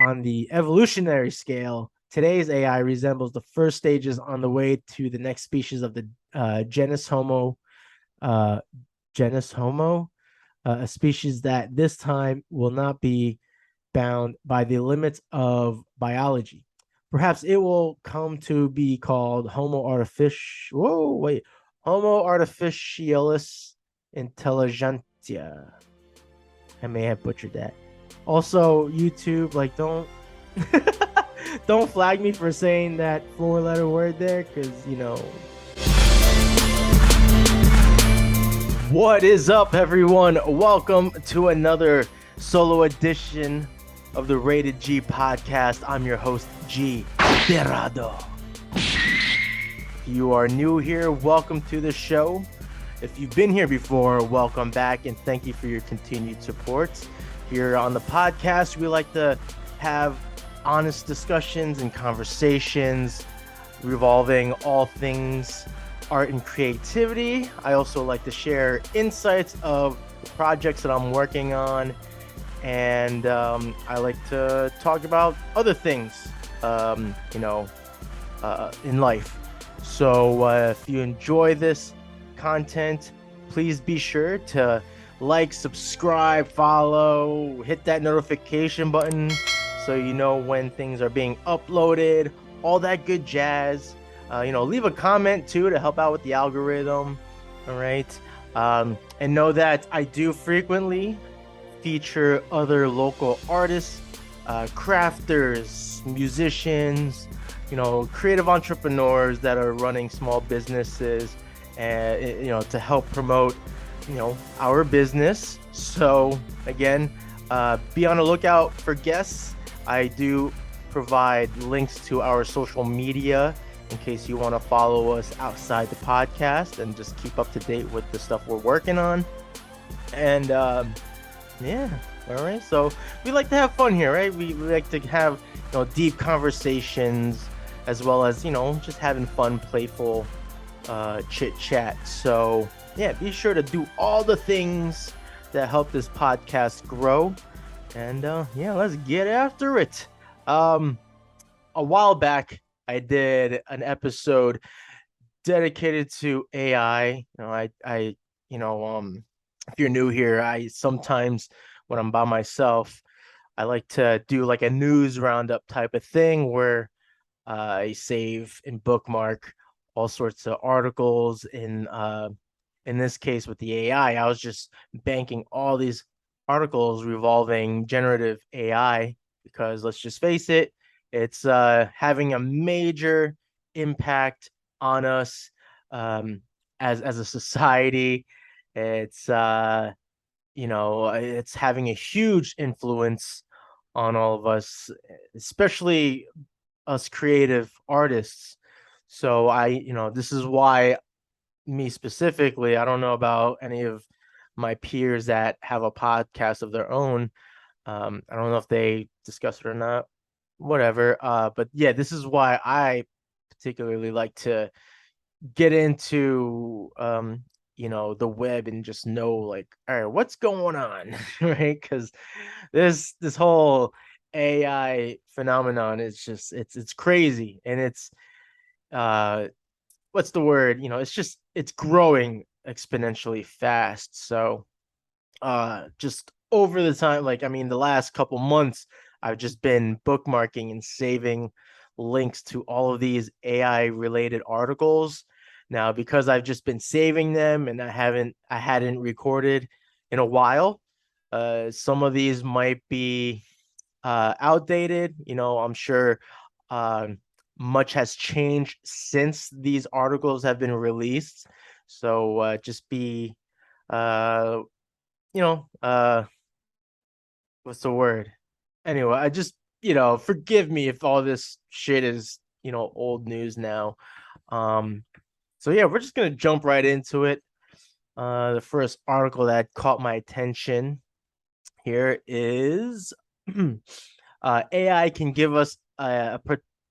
on the evolutionary scale, today's AI resembles the first stages on the way to the next species of the genus Homo. Uh, genus Homo, a species that this time will not be bound by the limits of biology. Perhaps it will come to be called Homo artificialis intelligentsia. I may have butchered that. Also, YouTube, like, don't don't flag me for saying that four-letter word there, because What is up, everyone? Welcome to another solo edition of the Rated G podcast. I'm your host, G. Derrado. If you are new here, welcome to the show. If you've been here before, welcome back, and thank you for your continued support. Here on the podcast, we like to have honest discussions and conversations revolving all things art and creativity. I also like to share insights of the projects that I'm working on, and I like to talk about other things, in life. So if you enjoy this content, please be sure to like, subscribe, follow, hit that notification button so you know when things are being uploaded, all that good jazz. Leave a comment too to help out with the algorithm. All right. And know that I do frequently feature other local artists, crafters, musicians, creative entrepreneurs that are running small businesses, and to help promote our business. So again, be on the lookout for guests. I do provide links to our social media in case you want to follow us outside the podcast and just keep up to date with the stuff we're working on. And all right, so we like to have fun here, right? We like to have deep conversations, as well as just having fun, playful chit chat. So yeah, be sure to do all the things that help this podcast grow. And let's get after it. A while back, I did an episode dedicated to AI. If you're new here, I sometimes, when I'm by myself, I like to do like a news roundup type of thing where I save and bookmark all sorts of articles. In this case with the AI, I was just banking all these articles revolving generative AI, because let's just face it, it's having a major impact on us as a society. It's it's having a huge influence on all of us, especially us creative artists. So this is why, me specifically, I don't know about any of my peers that have a podcast of their own. I don't know if they discuss it or not, whatever. But yeah, this is why I particularly like to get into the web and just know, like, all right, what's going on, right? Because this whole AI phenomenon is just it's crazy, and it's what's the word? It's growing exponentially fast. So just over the time, like, I mean, the last couple months, I've just been bookmarking and saving links to all of these AI related articles. Now, because I've just been saving them and I hadn't recorded in a while, some of these might be outdated. I'm sure much has changed since these articles have been released. So just be what's the word? Anyway, I just, forgive me if all this shit is, old news now. So yeah, we're just gonna jump right into it. The first article that caught my attention here is AI can give us a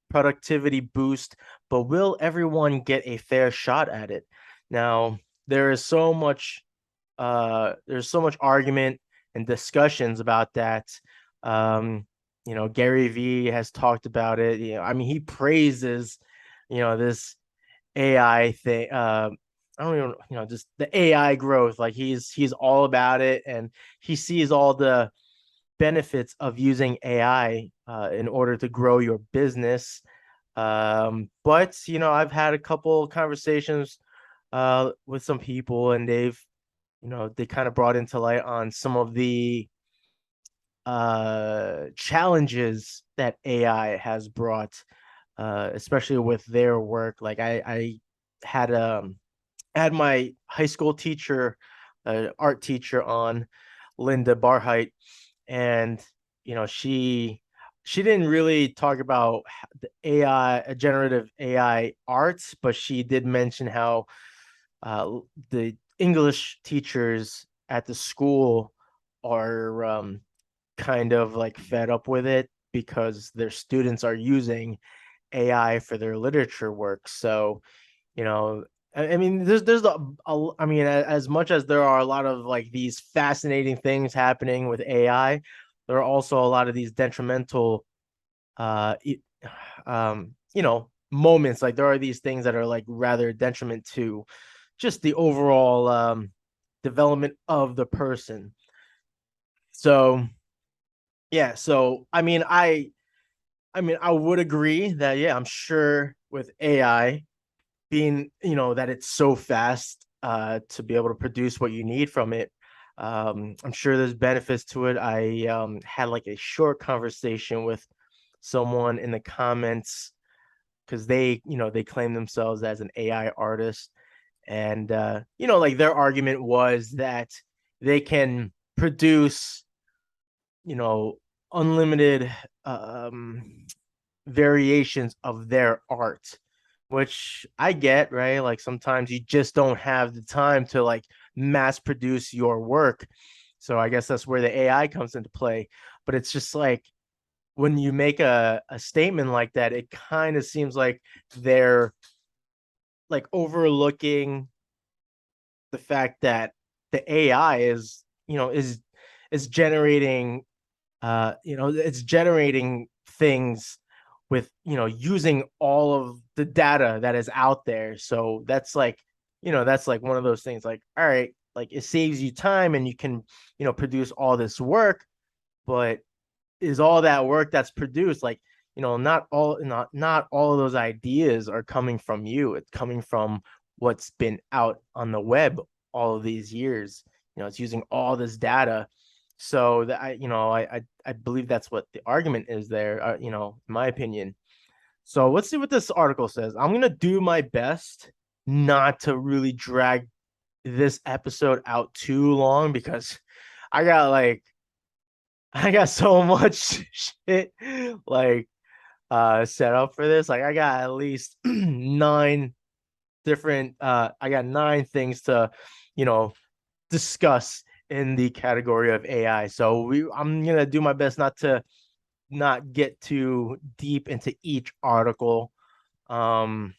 productivity boost, but will everyone get a fair shot at it? Now, there's so much argument and discussions about that. Gary Vee has talked about it. I mean, he praises, this AI thing. I don't even, just the AI growth. Like he's all about it, and he sees all the benefits of using AI in order to grow your business. But I've had a couple conversations with some people, and they kind of brought into light on some of the challenges that AI has brought, especially with their work. Like I had had my high school teacher, art teacher on, Linda Barheit, and she didn't really talk about the AI, generative AI arts, but she did mention how the English teachers at the school are kind of like fed up with it because their students are using AI for their literature work. So, you know, I mean, I mean, as much as there are a lot of like these fascinating things happening with AI, there are also a lot of these detrimental, uh, moments. Like there are these things that are like rather detriment to just the overall development of the person. So yeah, so I mean, I would agree that yeah, I'm sure with AI being, that it's so fast to be able to produce what you need from it. I'm sure there's benefits to it. I had like a short conversation with someone in the comments because they claim themselves as an AI artist, and like their argument was that they can produce, you know, unlimited variations of their art, which I get, right? Like sometimes you just don't have the time to like mass produce your work. So I guess that's where the AI comes into play. But it's just like when you make a statement like that, it kind of seems like they're like overlooking the fact that the AI is generating it's generating things with using all of the data that is out there. So that's like one of those things, like, all right, like it saves you time and you can produce all this work, but is all that work that's produced, like, not all of those ideas are coming from you. It's coming from what's been out on the web all of these years. It's using all this data. So that I believe that's what the argument is there, in my opinion. So let's see what this article says. I'm gonna do my best not to really drag this episode out too long because I got like I got so much shit like set up for this. Like I got at least I got nine things to, you know, discuss in the category of AI. So I'm gonna do my best not get too deep into each article. Um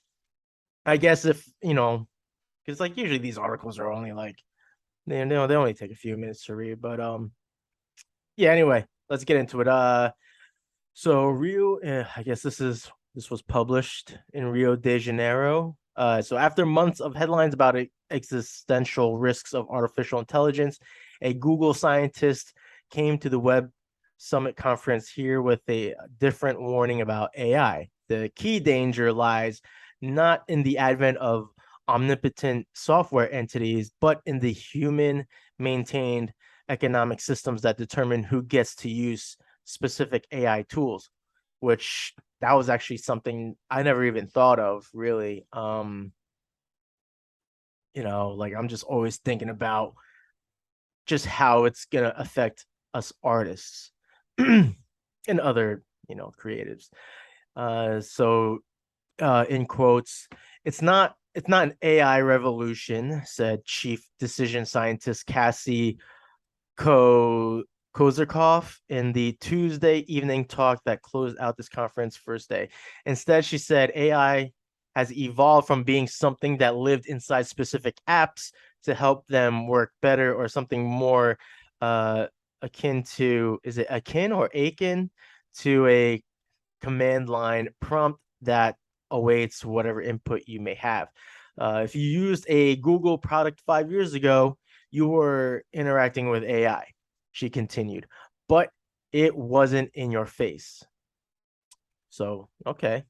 I guess if, because like usually these articles are only like they only take a few minutes to read, but yeah, anyway, let's get into it. So I guess this was published in Rio de Janeiro. So after months of headlines about existential risks of artificial intelligence, a Google scientist came to the Web Summit conference here with a different warning about AI. The key danger lies not in the advent of omnipotent software entities, but in the human maintained economic systems that determine who gets to use specific AI tools, which that was actually something I never even thought of, really. Like I'm just always thinking about just how it's gonna affect us artists and other, creatives. In quotes, it's not an AI revolution, said chief decision scientist Cassie Ko Kozakov in the Tuesday evening talk that closed out this conference first day. Instead, she said AI has evolved from being something that lived inside specific apps to help them work better, or something more akin to, is it akin or akin to a command line prompt that awaits whatever input you may have. If you used a Google product 5 years ago, you were interacting with AI, she continued, but it wasn't in your face. So, okay,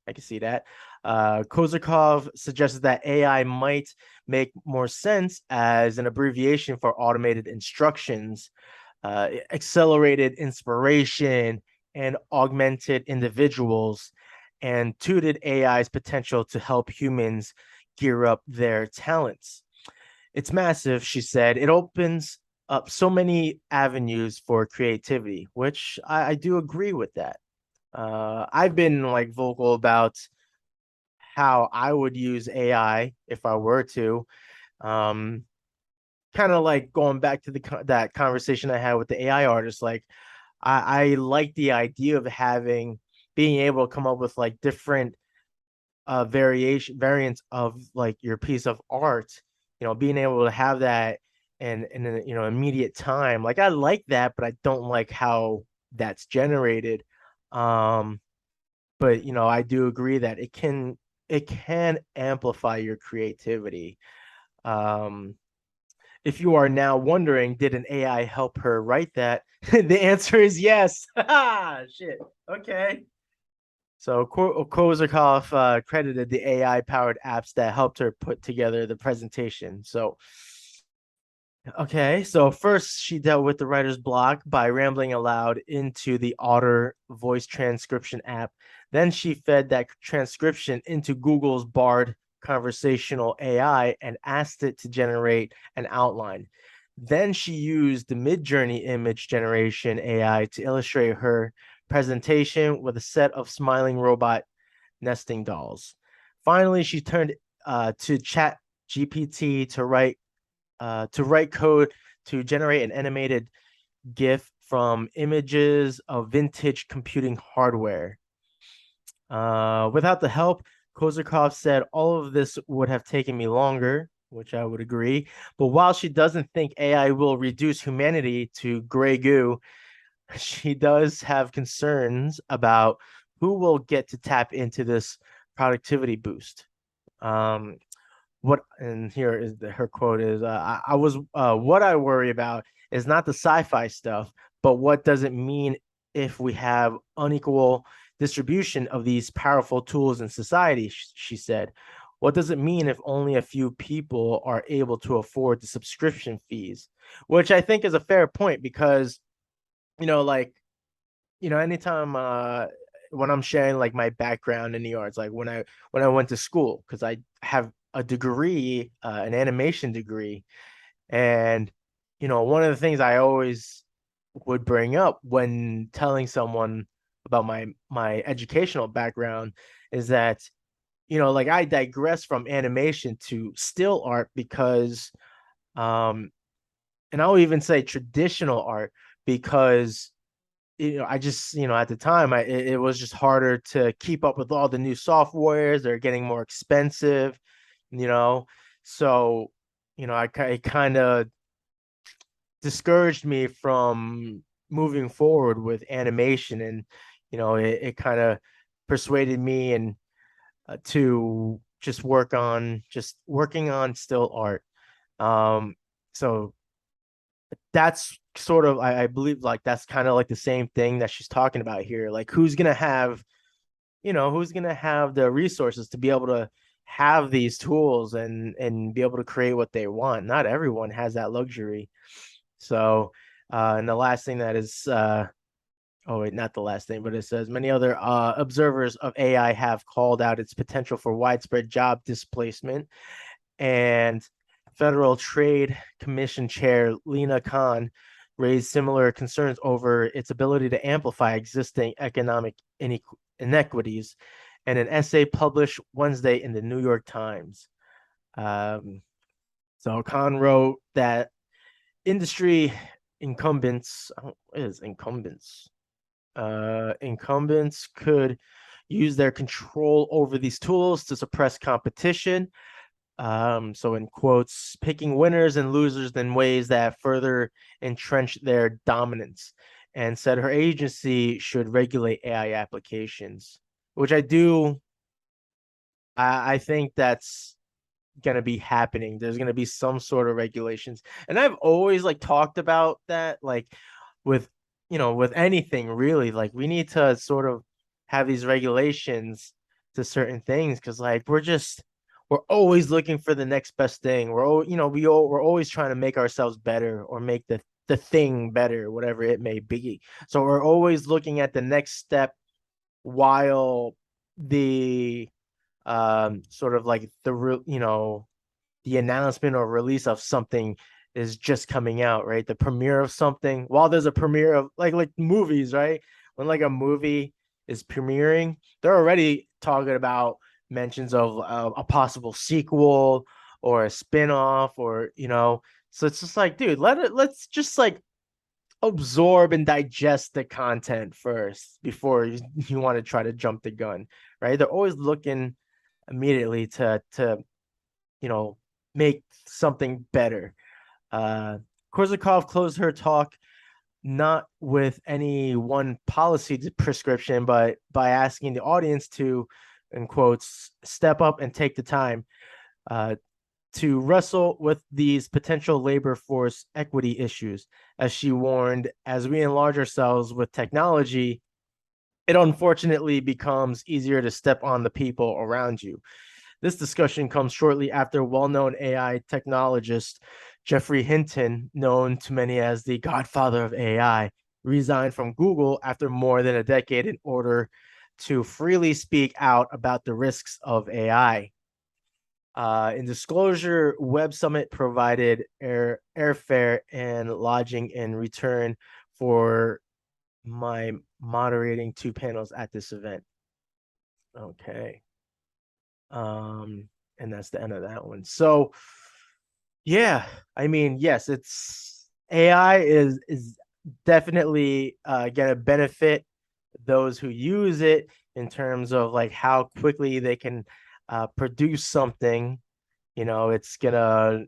I can see that. Kozakov suggests that AI might make more sense as an abbreviation for automated instructions, accelerated inspiration, and augmented individuals, and touted AI's potential to help humans gear up their talents. It's massive, she said. It opens up so many avenues for creativity, which I do agree with that. I've been like vocal about how I would use AI if I were to. Um, Kind of like going back to that conversation I had with the AI artist. Like, I like the idea of being able to come up with like different variants of like your piece of art. Being able to have that in a, immediate time. Like I like that, but I don't like how that's generated. Um, but I do agree that it can amplify your creativity. Um, if you are now wondering, did an AI help her write that? The answer is yes. Shit. Okay. So Kozakov credited the AI-powered apps that helped her put together the presentation. So okay, so first she dealt with the writer's block by rambling aloud into the Otter voice transcription app. Then she fed that transcription into Google's Bard conversational AI and asked it to generate an outline. Then she used the Midjourney image generation AI to illustrate her presentation with a set of smiling robot nesting dolls. Finally, she turned to Chat GPT to write code to generate an animated GIF from images of vintage computing hardware. Without the help, Kozakov said all of this would have taken me longer, which I would agree. But while she doesn't think AI will reduce humanity to gray goo, she does have concerns about who will get to tap into this productivity boost. Um, and here is her quote is I was what I worry about is not the sci-fi stuff, but what does it mean if we have unequal distribution of these powerful tools in society, she said. What does it mean if only a few people are able to afford the subscription fees? Which I think is a fair point because like anytime when I'm sharing like my background in the arts, like when I went to school, because I have a degree, an animation degree, and one of the things I always would bring up when telling someone about my educational background is that like I digress from animation to still art because and I'll even say traditional art because I just, at the time, it was just harder to keep up with all the new softwares. They're getting more expensive, you know. So, it kind of discouraged me from moving forward with animation, and it kind of persuaded me and to just working on still art. Um, so that's sort of I believe like that's kind of like the same thing that she's talking about here. Like who's gonna have the resources to be able to have these tools and be able to create what they want. Not everyone has that luxury. So and the last thing that is oh wait, not the last thing, but it says many other observers of AI have called out its potential for widespread job displacement, and Federal Trade Commission Chair Lena Khan raised similar concerns over its ability to amplify existing economic inequities in an essay published Wednesday in the New York Times. Um, so Khan wrote that industry incumbents, what is incumbents? Incumbents could use their control over these tools to suppress competition. So in quotes, picking winners and losers in ways that further entrench their dominance. and said her agency should regulate AI applications, which I think that's going to be happening. There's going to be some sort of regulations. And I've always like talked about that, like with, with anything really, like we need to sort of have these regulations to certain things. Cause like we're always looking for the next best thing. We're always trying to make ourselves better or make the thing better, whatever it may be. So we're always looking at the next step while the sort of like the announcement or release of something is just coming out, right? The premiere of something, while there's a premiere of like movies, right? When like a movie is premiering, they're already talking about mentions of a possible sequel or a spin-off, or so it's just like, dude, let's just like absorb and digest the content first before you want to try to jump the gun, right? They're always looking immediately to make something better. Korzakov closed her talk not with any one policy prescription, but by asking the audience to, in quotes, step up and take the time uh, to wrestle with these potential labor force equity issues. As she warned, as we enlarge ourselves with technology, it unfortunately becomes easier to step on the people around you. This discussion comes shortly after well-known AI technologist Geoffrey Hinton, known to many as the godfather of AI, resigned from Google after more than a decade in order to freely speak out about the risks of AI. In disclosure, Web Summit provided airfare and lodging in return for my moderating 2 panels at this event. Okay. And that's the end of that one. So yeah, I mean, yes, it's AI is definitely gonna benefit those who use it in terms of like how quickly they can produce something. It's gonna,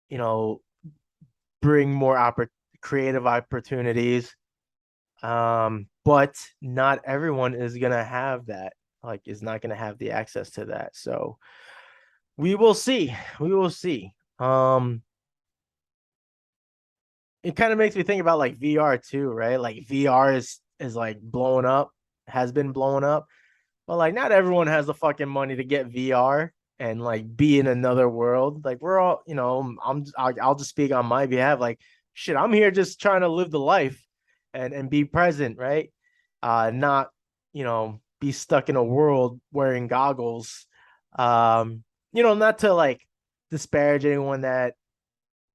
you know, bring more creative opportunities. But not everyone is gonna have that, like is not gonna have the access to that. So we will see. We will see. It kind of makes me think about like VR too, right? Like VR is like blowing up, has been blowing up. But like not everyone has the fucking money to get VR and like be in another world. Like we're all, I'll just speak on my behalf. Like shit, I'm here just trying to live the life and be present, right? Not, be stuck in a world wearing goggles. Not to like disparage anyone that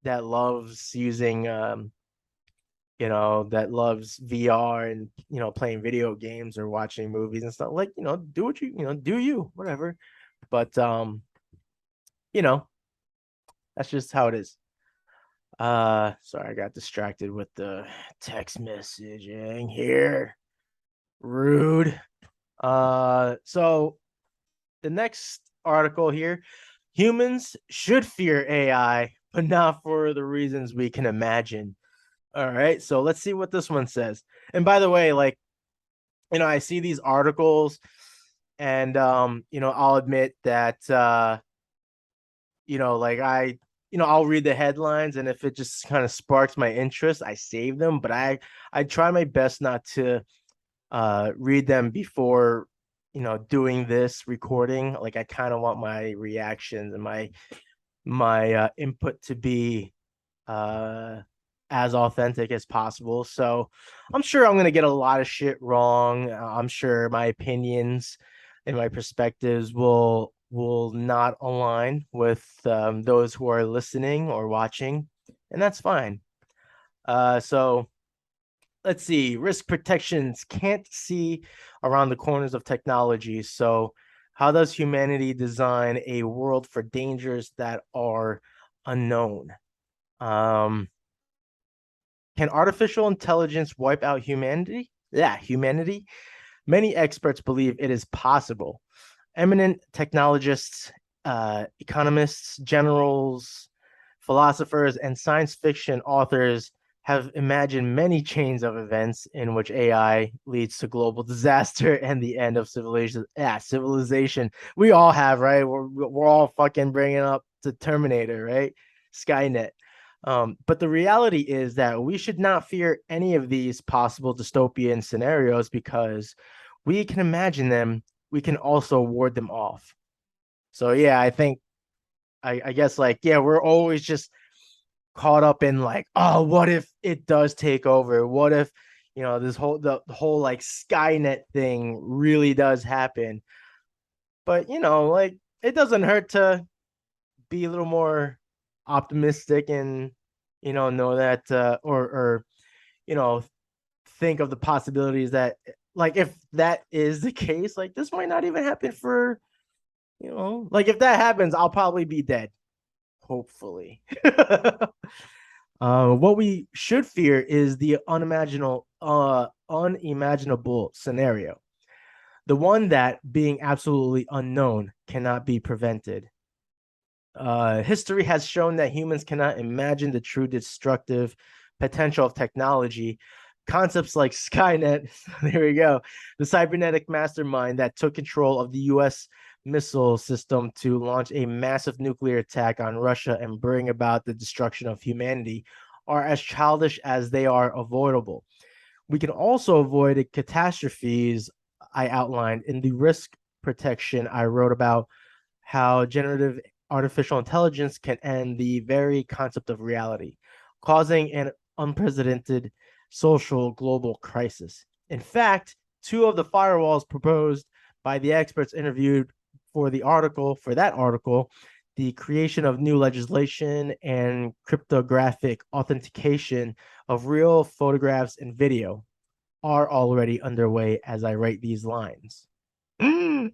loves using that loves VR and playing video games or watching movies and stuff. Like, do what do you, whatever. But you know, that's just how it is. Sorry, I got distracted with the text messaging here. Rude. So the next article here, humans should fear AI, but not for the reasons we can imagine. All right, so let's see what this one says. And by the way, like, I see these articles and I'll admit that like I'll read the headlines, and if it just kind of sparks my interest, I save them, but I try my best not to read them before doing this recording. Like I kind of want my reactions and my input to be uh as authentic as possible. So I'm sure I'm gonna get a lot of shit wrong. I'm sure my opinions and my perspectives will not align with those who are listening or watching, and that's fine. So let's see. Risk protections can't see around the corners of technology. So how does humanity design a world for dangers that are unknown? Can artificial intelligence wipe out humanity? Yeah, humanity. Many experts believe it is possible. Eminent technologists, economists, generals, philosophers, and science fiction authors have imagined many chains of events in which AI leads to global disaster and the end of civilization. Yeah, civilization. We all have, right? We're all fucking bringing up the Terminator, right? Skynet. But the reality is that we should not fear any of these possible dystopian scenarios because we can imagine them. We can also ward them off. So yeah, I think I guess like yeah, we're always just caught up in like, oh, what if it does take over? What if, this the whole like Skynet thing really does happen? But like it doesn't hurt to be a little more optimistic and know that or you know think of the possibilities that like if that is the case, like this might not even happen for like if that happens, I'll probably be dead. Hopefully. What we should fear is the unimaginable scenario, the one that, being absolutely unknown, cannot be prevented. History has shown that humans cannot imagine the true destructive potential of technology. Concepts like Skynet, there we go, the cybernetic mastermind that took control of the US missile system to launch a massive nuclear attack on Russia and bring about the destruction of humanity, are as childish as they are avoidable. We can also avoid the catastrophes I outlined in the risk protection I wrote about how generative artificial intelligence can end the very concept of reality, causing an unprecedented social global crisis. In fact, two of the firewalls proposed by the experts interviewed for that article, the creation of new legislation and cryptographic authentication of real photographs and video, are already underway as I write these lines. At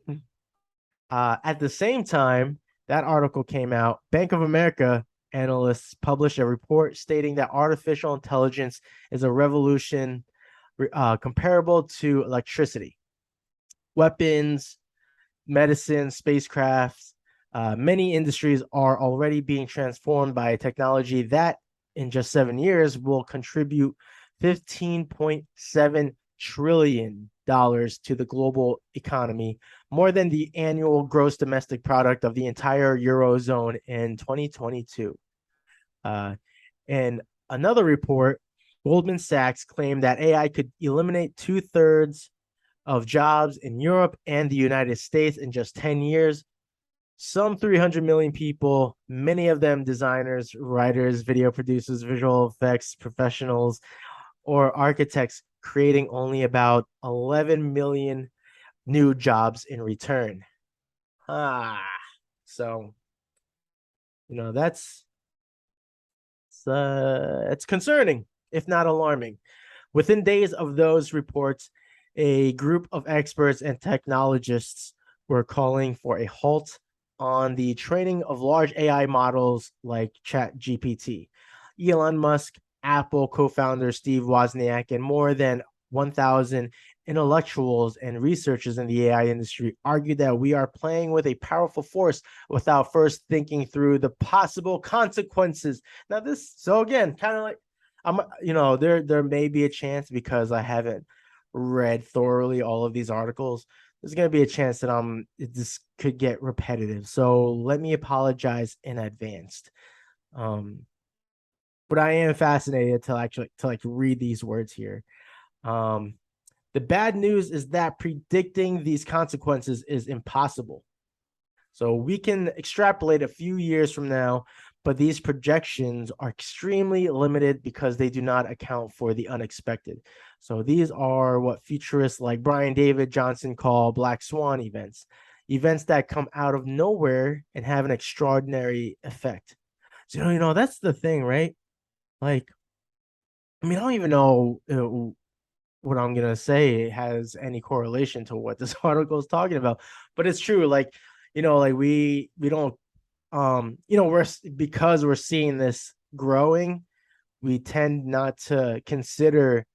the same time, that article came out. Bank of America analysts published a report stating that artificial intelligence is a revolution comparable to electricity, weapons, medicine, spacecrafts. Many industries are already being transformed by a technology that, in just 7 years, will contribute $15.7 trillion to the global economy, more than the annual gross domestic product of the entire Eurozone in 2022. In another report, Goldman Sachs claimed that AI could eliminate 2/3 of jobs in Europe and the United States in just 10 years. Some 300 million people, many of them designers, writers, video producers, visual effects professionals, or architects, creating only about 11 million new jobs in return. So, that's it's concerning, if not alarming. Within days of those reports, a group of experts and technologists were calling for a halt on the training of large AI models like ChatGPT. Elon Musk, Apple co-founder Steve Wozniak, and more than 1,000 intellectuals and researchers in the AI industry argued that we are playing with a powerful force without first thinking through the possible consequences. Now, so again, kind of like there may be a chance, because I haven't read thoroughly all of these articles, there's going to be a chance that this could get repetitive. So let me apologize in advance. But I am fascinated to read these words here. The bad news is that predicting these consequences is impossible. So we can extrapolate a few years from now, but these projections are extremely limited because they do not account for the unexpected. So these are what futurists like Brian David Johnson call black swan events, events that come out of nowhere and have an extraordinary effect. So, that's the thing, right? Like, I don't even know what I'm gonna say has any correlation to what this article is talking about, but it's true. Like, like we don't, because we're seeing this growing, we tend not to consider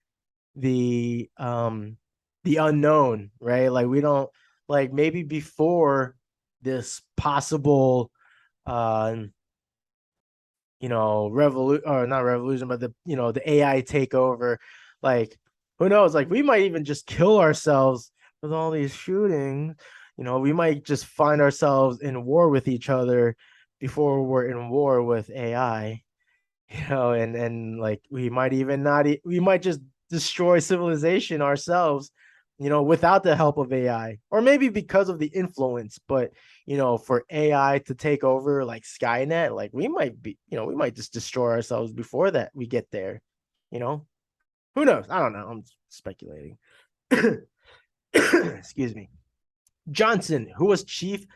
the unknown, right? Like we don't, like maybe before this possible or not revolution, but the AI takeover. Like, who knows? Like, we might even just kill ourselves with all these shootings. We might just find ourselves in war with each other before we're in war with AI. And like we might even not, we might just destroy civilization ourselves, without the help of AI, or maybe because of the influence. But for AI to take over like Skynet, like we might just destroy ourselves before that we get there. You know, who knows? I don't know. I'm speculating. Excuse me. Johnson, who was chief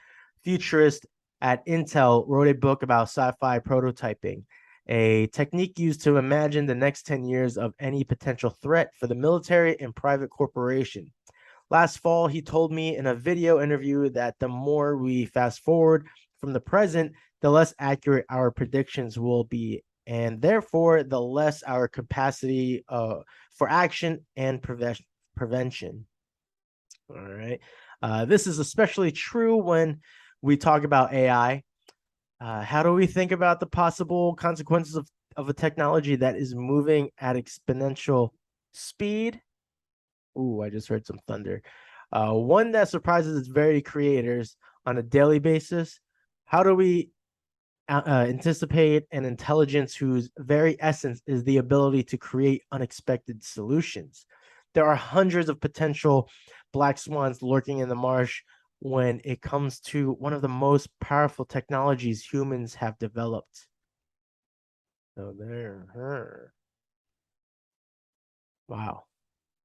futurist at Intel, wrote a book about sci-fi prototyping, a technique used to imagine the next 10 years of any potential threat for the military and private corporation. Last fall, he told me in a video interview that the more we fast forward from the present, the less accurate our predictions will be, and therefore the less our capacity for action and prevention. All right. This is especially true when we talk about AI. How do we think about the possible consequences of a technology that is moving at exponential speed? Ooh, I just heard some thunder. One that surprises its very creators on a daily basis. How do we anticipate an intelligence whose very essence is the ability to create unexpected solutions? There are hundreds of potential black swans lurking in the marsh when it comes to one of the most powerful technologies humans have developed. So there. Wow.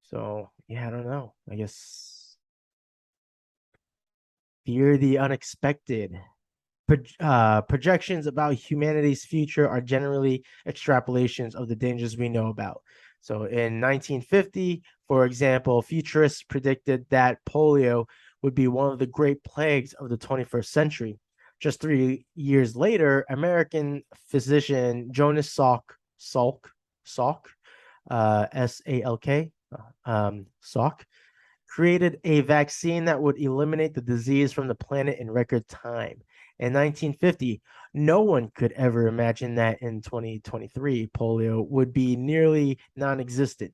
So yeah, I don't know. I guess fear the unexpected. Projections about humanity's future are generally extrapolations of the dangers we know about. So in 1950, for example, futurists predicted that polio would be one of the great plagues of the 21st century. Just 3 years later, American physician Jonas Salk, S-A-L-K, Salk, created a vaccine that would eliminate the disease from the planet in record time. In 1950, no one could ever imagine that in 2023, polio would be nearly non existent.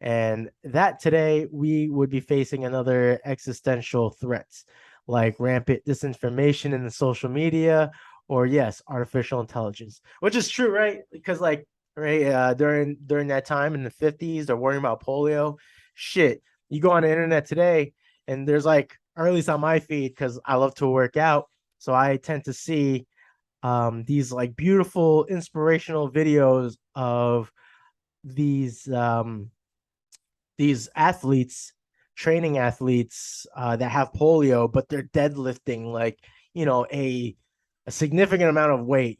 And that today we would be facing another existential threats like rampant disinformation in the social media, or yes, artificial intelligence, which is true, right? Because like right during that time in the 50s, they're worrying about polio. Shit, you go on the internet today and there's like, or at least on my feed, because I love to work out, so I tend to see these like beautiful inspirational videos of these athletes, training athletes that have polio, but they're deadlifting like a significant amount of weight.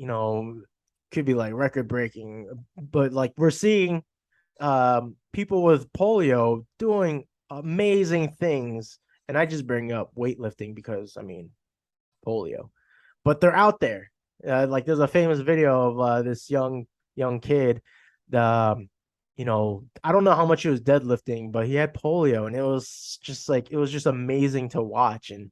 Could be like record breaking, but like we're seeing people with polio doing amazing things. And I just bring up weightlifting because I mean polio, but they're out there. Like there's a famous video of this young kid. The I don't know how much he was deadlifting, but he had polio, and it was just amazing to watch, and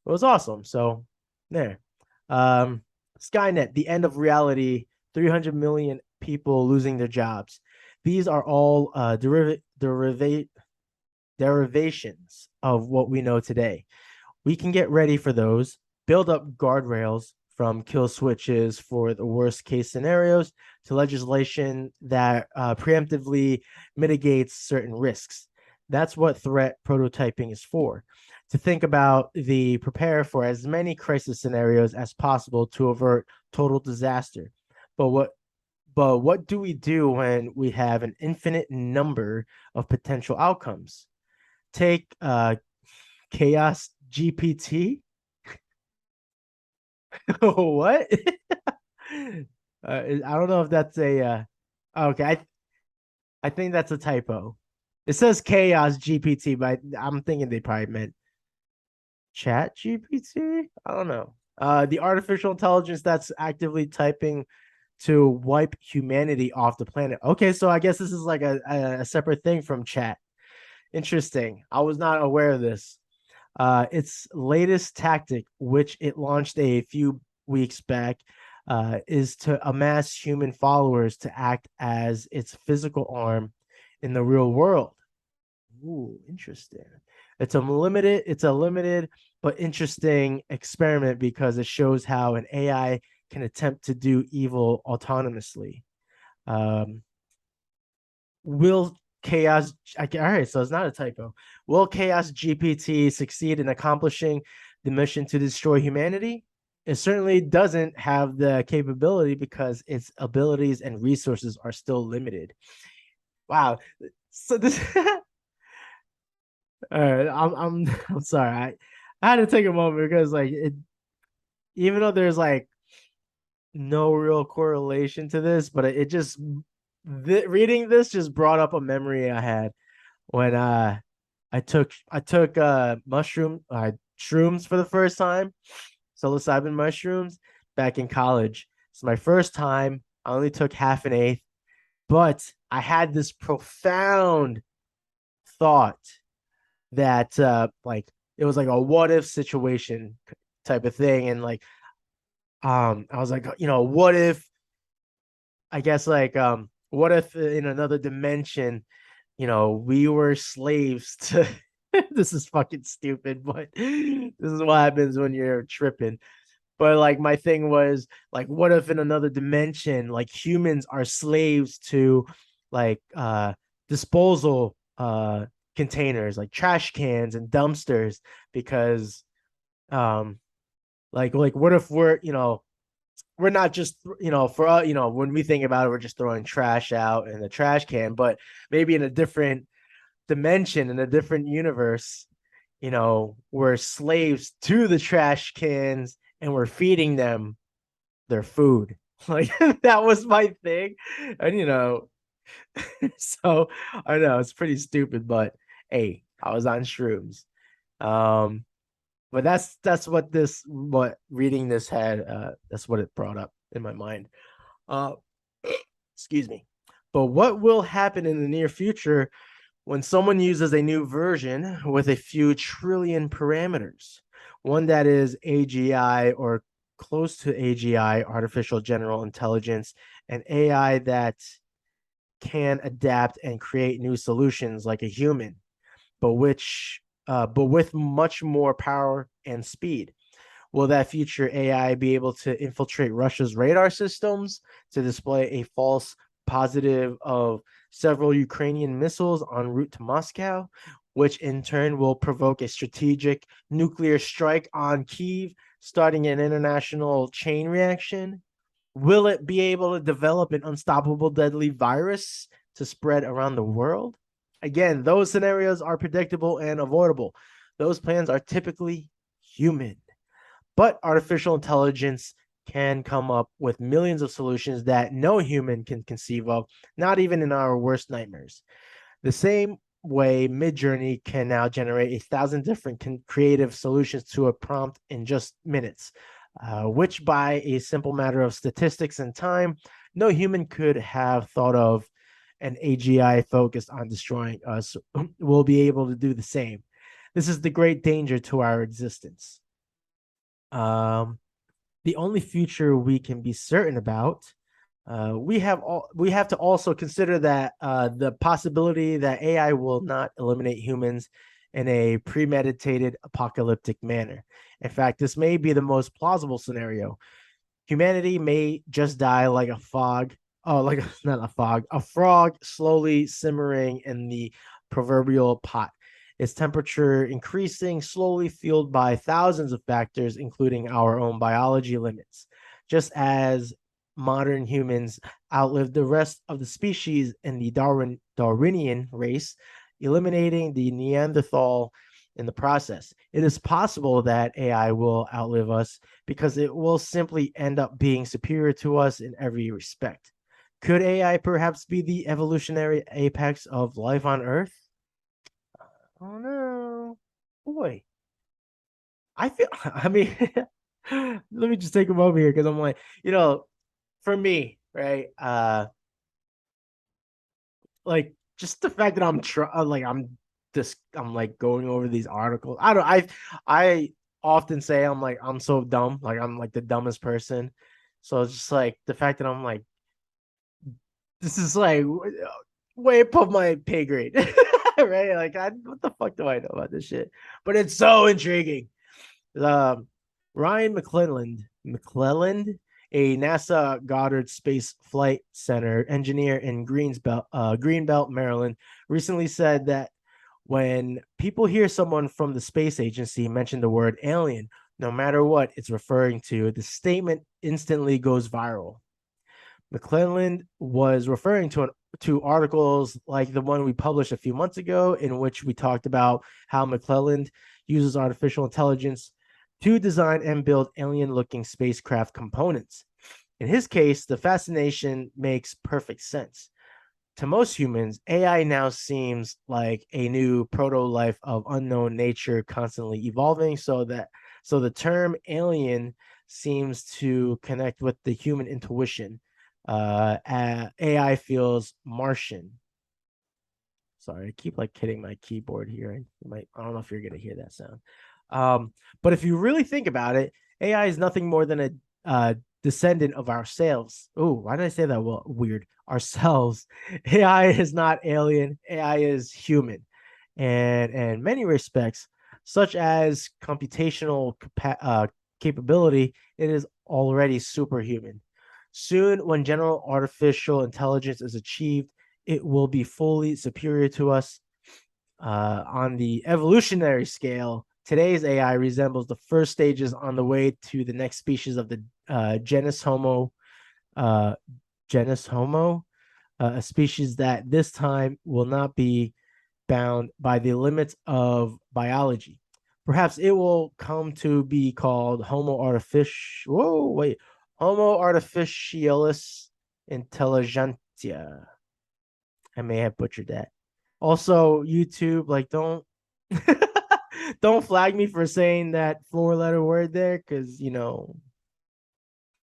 it was awesome. So there. Um, Skynet, the end of reality, 300 million people losing their jobs. These are all derivations of what we know today. We can get ready for those, build up guardrails from kill switches for the worst case scenarios to legislation that preemptively mitigates certain risks. That's what threat prototyping is for, to think about the prepare for as many crisis scenarios as possible to avert total disaster. But what do we do when we have an infinite number of potential outcomes? Take chaos GPT. What? I don't know if that's a okay. I think that's a typo. It says chaos GPT, but I'm thinking they probably meant chat GPT. I don't know. The artificial intelligence that's actively typing to wipe humanity off the planet. Okay, so I guess this is like a separate thing from chat. Interesting. I was not aware of this. Its latest tactic, which it launched a few weeks back, is to amass human followers to act as its physical arm in the real world. Ooh, interesting. It's a limited but interesting experiment because it shows how an AI can attempt to do evil autonomously. Um, will chaos all right, so it's not a typo. Will chaos GPT succeed in accomplishing the mission to destroy humanity? It certainly doesn't have the capability because its abilities and resources are still limited. Wow. So this all right, I'm sorry. I had to take a moment because like even though there's like no real correlation to this, but it just reading this just brought up a memory I had when I took shrooms for the first time, psilocybin mushrooms back in college. It's my first time. I only took half an eighth, but I had this profound thought that like it was like a what if situation type of thing, and like I was like, what if, I guess, like what if in another dimension, we were slaves to this is fucking stupid, but this is what happens when you're tripping. But like my thing was like, what if in another dimension, like humans are slaves to like disposal containers, like trash cans and dumpsters, because um like what if we're not just, for when we think about it, we're just throwing trash out in the trash can, but maybe in a different dimension, in a different universe, we're slaves to the trash cans and we're feeding them their food. Like that was my thing. And so I know it's pretty stupid, but hey, I was on shrooms. Um, but what reading this had, that's what it brought up in my mind. Uh excuse me. But what will happen in the near future when someone uses a new version with a few trillion parameters, one that is AGI or close to AGI, artificial general intelligence, and AI that can adapt and create new solutions like a human, but with much more power and speed? Will that future AI be able to infiltrate Russia's radar systems to display a false positive of several Ukrainian missiles en route to Moscow, which in turn will provoke a strategic nuclear strike on Kyiv, starting an international chain reaction? Will it be able to develop an unstoppable deadly virus to spread around the world? Again, those scenarios are predictable and avoidable. Those plans are typically human. But artificial intelligence can come up with millions of solutions that no human can conceive of, not even in our worst nightmares. The same way Midjourney can now generate 1,000 different creative solutions to a prompt in just minutes, which by a simple matter of statistics and time, no human could have thought of. An AGI focused on destroying us will be able to do the same. This is the great danger to our existence. Um, the only future we can be certain about, we have to also consider that the possibility that AI will not eliminate humans in a premeditated apocalyptic manner. In fact, this may be the most plausible scenario. Humanity may just die like a fog. Oh, like not a fog, a frog slowly simmering in the proverbial pot. Its temperature increasing, slowly fueled by thousands of factors, including our own biology limits. Just as modern humans outlived the rest of the species in the Darwinian race, eliminating the Neanderthal in the process. It is possible that AI will outlive us because it will simply end up being superior to us in every respect. Could AI perhaps be the evolutionary apex of life on Earth? Oh no. Boy, I feel, I mean, let me just take a moment here because I'm like, for me, right? Like just the fact that I'm like going over these articles. I often say I'm like I'm so dumb, like I'm like the dumbest person. So it's just like the fact that I'm like, this is like way above my pay grade, right? Like, what the fuck do I know about this shit? But it's so intriguing. Um, Ryan McClelland, a NASA Goddard Space Flight Center engineer in Greenbelt, Maryland, recently said that when people hear someone from the space agency mention the word alien, no matter what it's referring to, the statement instantly goes viral. McClelland was referring to articles like the one we published a few months ago, in which we talked about how McClelland uses artificial intelligence to design and build alien-looking spacecraft components. In his case, the fascination makes perfect sense. To most humans, AI now seems like a new proto-life of unknown nature, constantly evolving, so the term alien seems to connect with the human intuition. AI feels Martian. Sorry, I keep like hitting my keyboard here. I don't know if you're gonna hear that sound. But if you really think about it, AI is nothing more than a descendant of ourselves. Oh, why did I say that? Well, weird. Ourselves. AI is not alien. AI is human, and in many respects, such as computational capability, it is already superhuman. Soon, when general artificial intelligence is achieved, it will be fully superior to us. On the evolutionary scale, today's AI resembles the first stages on the way to the next species of the genus Homo. Uh, genus Homo, a species that this time will not be bound by the limits of biology. Perhaps it will come to be called Homo artificial. Whoa, wait, Homo artificialis intelligentsia. I may have butchered that. Also, YouTube, like, don't don't flag me for saying that four-letter word there, because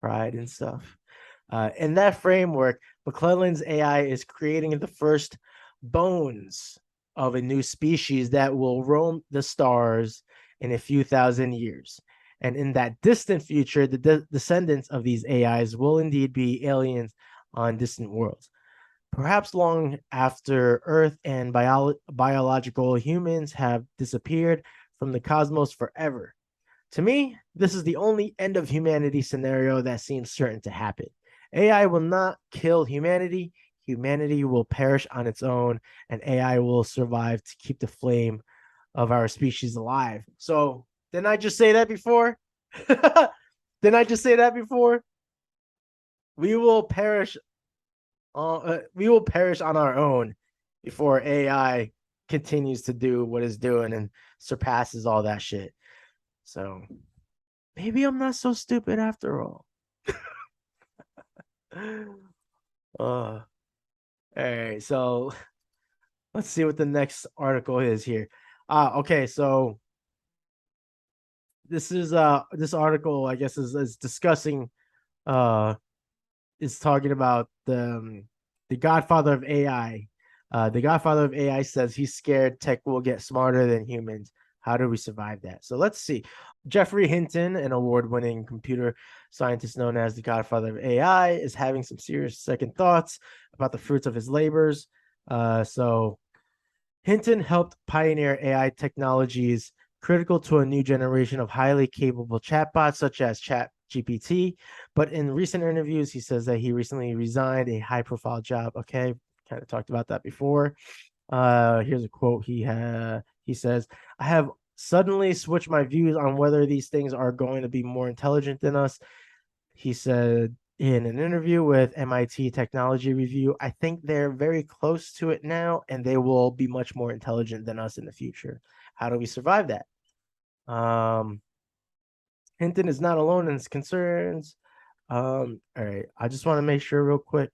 pride and stuff. In that framework, McClelland's AI is creating the first bones of a new species that will roam the stars in a few thousand years. And in that distant future, the descendants of these AIs will indeed be aliens on distant worlds. Perhaps long after Earth and biological humans have disappeared from the cosmos forever. To me, this is the only end of humanity scenario that seems certain to happen. AI will not kill humanity. Humanity will perish on its own, and AI will survive to keep the flame of our species alive. So, didn't I just say that before? Didn't I just say that before? We will perish. We will perish on our own before AI continues to do what it's doing and surpasses all that shit. So maybe I'm not so stupid after all. All right, so let's see what the next article is here. Okay, so this article, I guess, is discussing is talking about the Godfather of AI. The Godfather of AI says he's scared tech will get smarter than humans. How do we survive that? So let's see. Jeffrey Hinton, an award-winning computer scientist known as the Godfather of AI, is having some serious second thoughts about the fruits of his labors. So Hinton helped pioneer AI technologies critical to a new generation of highly capable chatbots such as ChatGPT. But in recent interviews, he says that he recently resigned a high-profile job. Okay, kind of talked about that before. Here's a quote he says, "I have suddenly switched my views on whether these things are going to be more intelligent than us." He said in an interview with MIT Technology Review, "I think they're very close to it now, and they will be much more intelligent than us in the future." How do we survive that? Hinton is not alone in his concerns. All right, I just want to make sure real quick.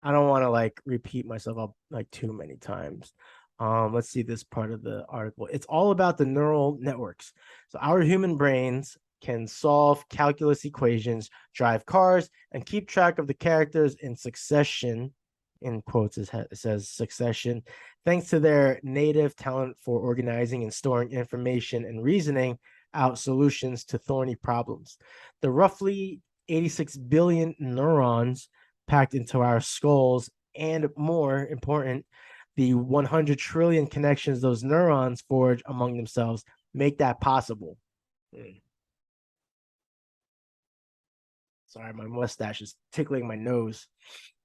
I don't want to like repeat myself up like too many times. Let's see this part of the article. It's all about the neural networks. So our human brains can solve calculus equations, drive cars, and keep track of the characters in succession. In quotes, it says succession, thanks to their native talent for organizing and storing information and reasoning. out solutions to thorny problems. The roughly 86 billion neurons packed into our skulls, and more important, the 100 trillion connections those neurons forge among themselves make that possible. Sorry, my mustache is tickling my nose.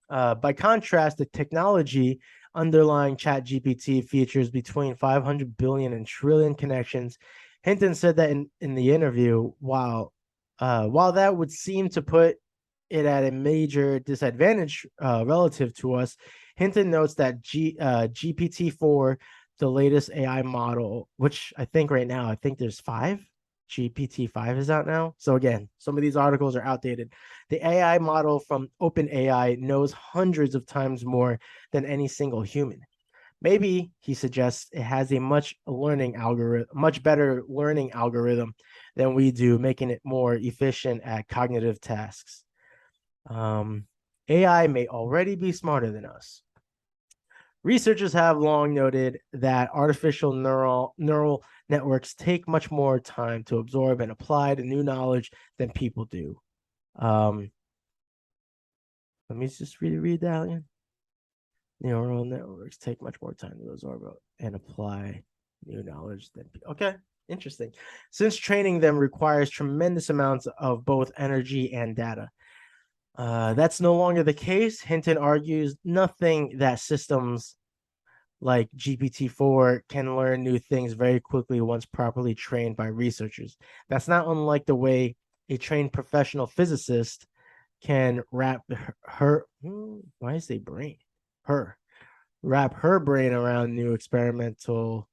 By contrast, the technology underlying ChatGPT features between 500 billion and trillion connections. Hinton said that in the interview, while that would seem to put it at a major disadvantage relative to us, Hinton notes that GPT-4, the latest AI model, which I think right now, I think there's 5. GPT-5 is out now. So again, some of these articles are outdated. The AI model from OpenAI knows hundreds of times more than any single human. Maybe, he suggests, it has a much better learning algorithm than we do, making it more efficient at cognitive tasks. AI may already be smarter than us. Researchers have long noted that artificial neural networks take much more time to absorb and apply the new knowledge than people do. Let me just read that again. Neural networks take much more time to absorb and apply new knowledge than people. Okay, interesting. Since training them requires tremendous amounts of both energy and data. That's no longer the case. Hinton argues nothing that systems like GPT-4 can learn new things very quickly once properly trained by researchers. That's not unlike the way a trained professional physicist can wrap her brain around new experimental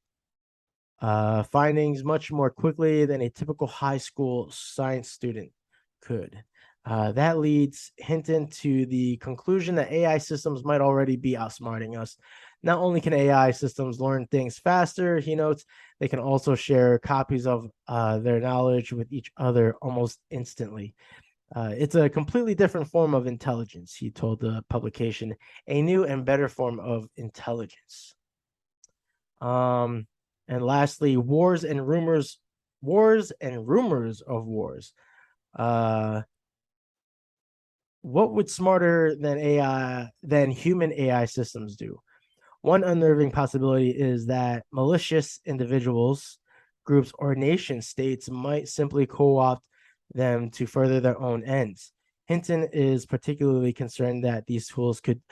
findings much more quickly than a typical high school science student could. That leads Hinton to the conclusion that AI systems might already be outsmarting us. Not only can AI systems learn things faster, he notes, they can also share copies of their knowledge with each other almost instantly. It's a completely different form of intelligence, he told the publication, a new and better form of intelligence. And lastly, wars and rumors of wars. What would smarter than human AI systems do? One unnerving possibility is that malicious individuals, groups, or nation states might simply co-opt them to further their own ends. Hinton is particularly concerned that these tools could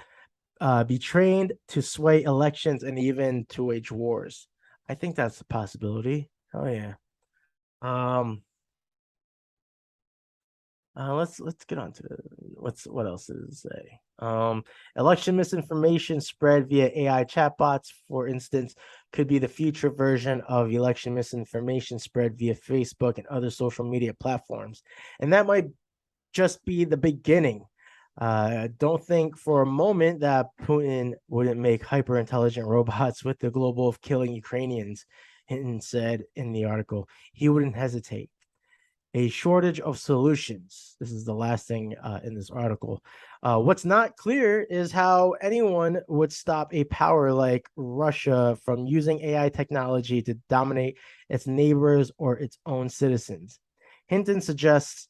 be trained to sway elections and even to wage wars. I think that's a possibility. Oh yeah. Let's get on to what else does it say? Election misinformation spread via AI chatbots, for instance, could be the future version of election misinformation spread via Facebook and other social media platforms, and that might just be the beginning. Don't think for a moment that Putin wouldn't make hyper intelligent robots with the goal of killing Ukrainians, Hinton said in the article. He wouldn't hesitate. A shortage of solutions. This is the last thing in this article. What's not clear is how anyone would stop a power like Russia from using AI technology to dominate its neighbors or its own citizens. Hinton suggests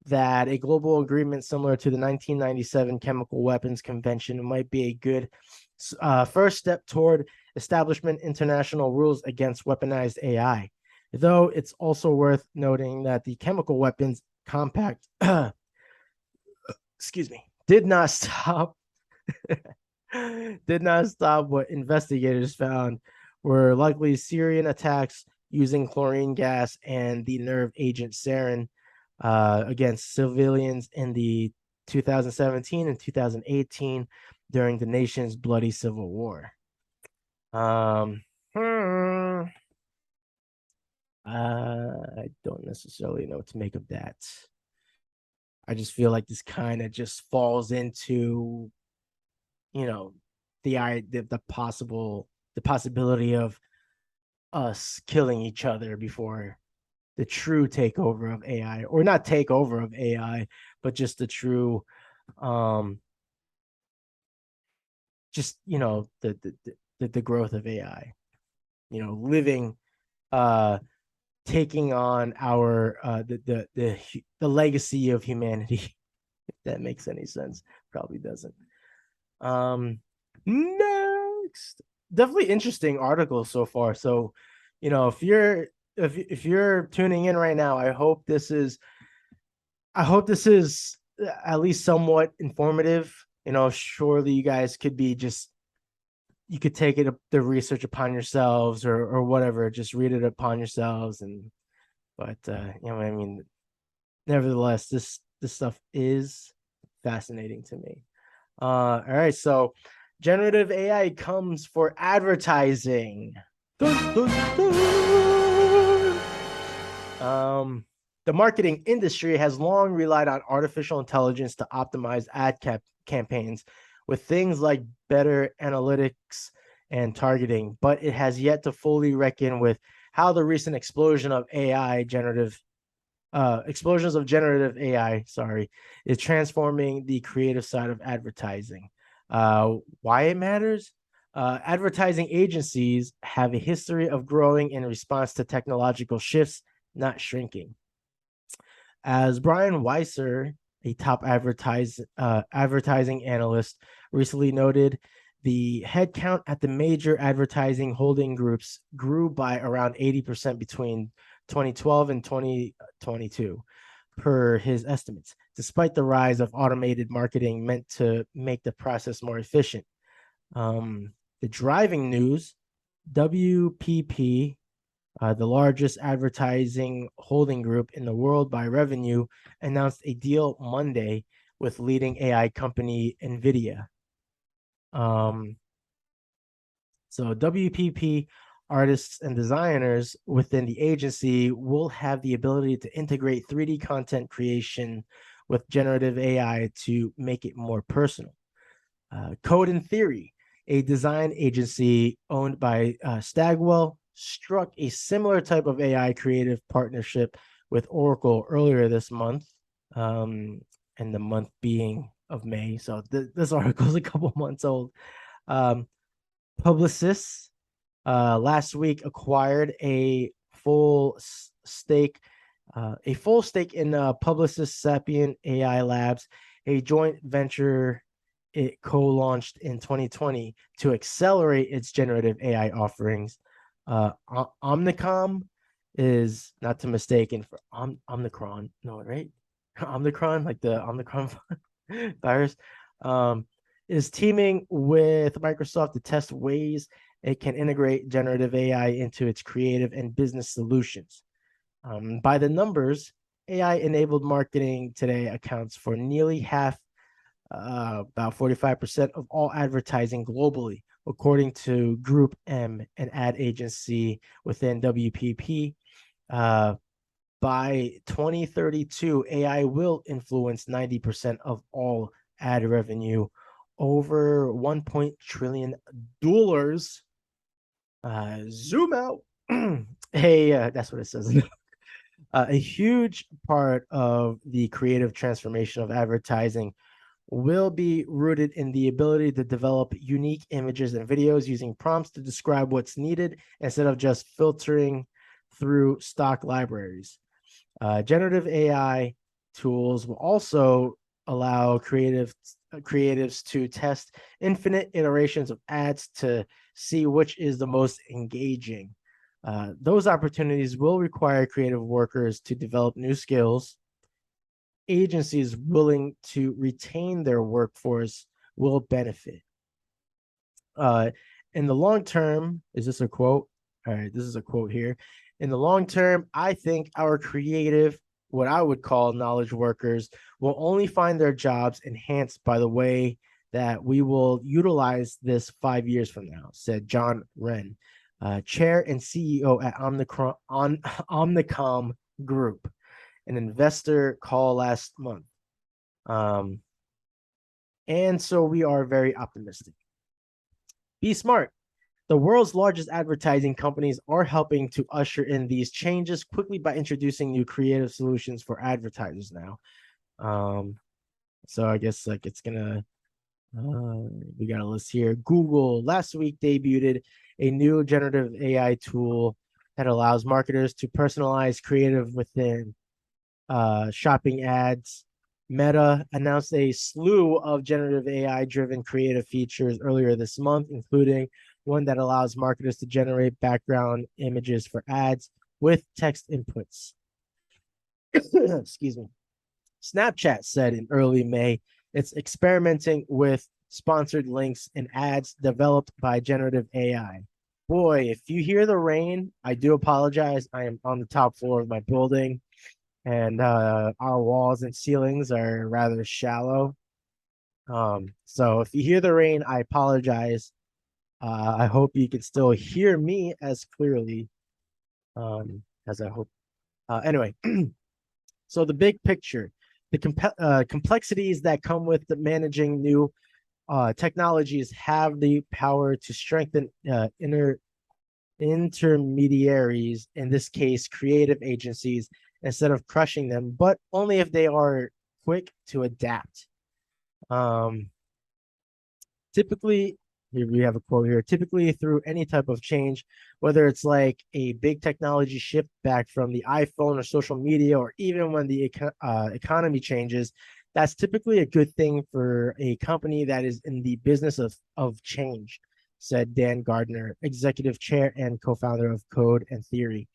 that a global agreement similar to the 1997 Chemical Weapons Convention might be a good first step toward establishment international rules against weaponized AI. Though it's also worth noting that the chemical weapons compact did not stop what investigators found were likely Syrian attacks using chlorine gas and the nerve agent sarin against civilians in the 2017 and 2018 during the nation's bloody civil war. I don't necessarily know what to make of that. I just feel like this kind of just falls into, the possibility of us killing each other before the true takeover of AI, or not takeover of AI, but just the true, the growth of AI, living, taking on our the legacy of humanity. If that makes any sense. Probably doesn't. Next, definitely interesting article so far. So, if you're tuning in right now, I hope this is at least somewhat informative. Surely you guys could be just you could take the research upon yourselves or whatever, just read it upon yourselves. But I mean, nevertheless, this stuff is fascinating to me. All right, so generative AI comes for advertising. Dun, dun, dun. The marketing industry has long relied on artificial intelligence to optimize ad campaigns with things like better analytics and targeting, but it has yet to fully reckon with how the recent explosions of generative AI, is transforming the creative side of advertising. Why it matters? Advertising agencies have a history of growing in response to technological shifts, not shrinking. As Brian Weiser, a top advertising analyst, recently noted, the headcount at the major advertising holding groups grew by around 80% between 2012 and 2022, per his estimates, despite the rise of automated marketing meant to make the process more efficient. The driving news, WPP, the largest advertising holding group in the world by revenue, announced a deal Monday with leading AI company NVIDIA. So WPP artists and designers within the agency will have the ability to integrate 3D content creation with generative AI to make it more personal. Code and Theory, a design agency owned by Stagwell, struck a similar type of AI creative partnership with Oracle earlier this month, and the month being of May. So this article is a couple months old. Publicis last week acquired a full stake in Publicis Sapient AI Labs, a joint venture it co-launched in 2020 to accelerate its generative AI offerings. Omnicom is not to mistaken for Omicron, no, right? Omicron, like the Omicron virus, is teaming with Microsoft to test ways it can integrate generative AI into its creative and business solutions. By the numbers, AI-enabled marketing today accounts for nearly half, about 45% of all advertising globally, according to Group M, an ad agency within WPP. By 2032, AI will influence 90% of all ad revenue, over $1 trillion. Zoom out. Hey, that's what it says. A huge part of the creative transformation of advertising will be rooted in the ability to develop unique images and videos using prompts to describe what's needed instead of just filtering through stock libraries. Generative AI tools will also allow creatives to test infinite iterations of ads to see which is the most engaging. Those opportunities will require creative workers to develop new skills. Agencies willing to retain their workforce will benefit. In the long term, is this a quote? All right, this is a quote here. In the long term, I think our creative, what I would call knowledge workers, will only find their jobs enhanced by the way that we will utilize this 5 years from now, said John Wren, chair and CEO at Omnicom Group, an investor call last month. And so we are very optimistic. Be smart. The world's largest advertising companies are helping to usher in these changes quickly by introducing new creative solutions for advertisers now. So I guess like it's gonna, we got a list here. Google last week debuted a new generative AI tool that allows marketers to personalize creative within shopping ads. Meta announced a slew of generative AI-driven creative features earlier this month, including one that allows marketers to generate background images for ads with text inputs. Excuse me. Snapchat said in early May it's experimenting with sponsored links and ads developed by generative AI. Boy, if you hear the rain, I do apologize. I am on the top floor of my building, and our walls and ceilings are rather shallow. So if you hear the rain, I apologize. I hope you can still hear me as clearly as I hope. Anyway, so the big picture, the complexities that come with the managing new technologies have the power to strengthen intermediaries, in this case, creative agencies, instead of crushing them, but only if they are quick to adapt. Typically, here we have a quote here, typically through any type of change, whether it's like a big technology shift back from the iPhone or social media, or even when the economy changes, that's typically a good thing for a company that is in the business of change, said Dan Gardner, executive chair and co-founder of Code and Theory.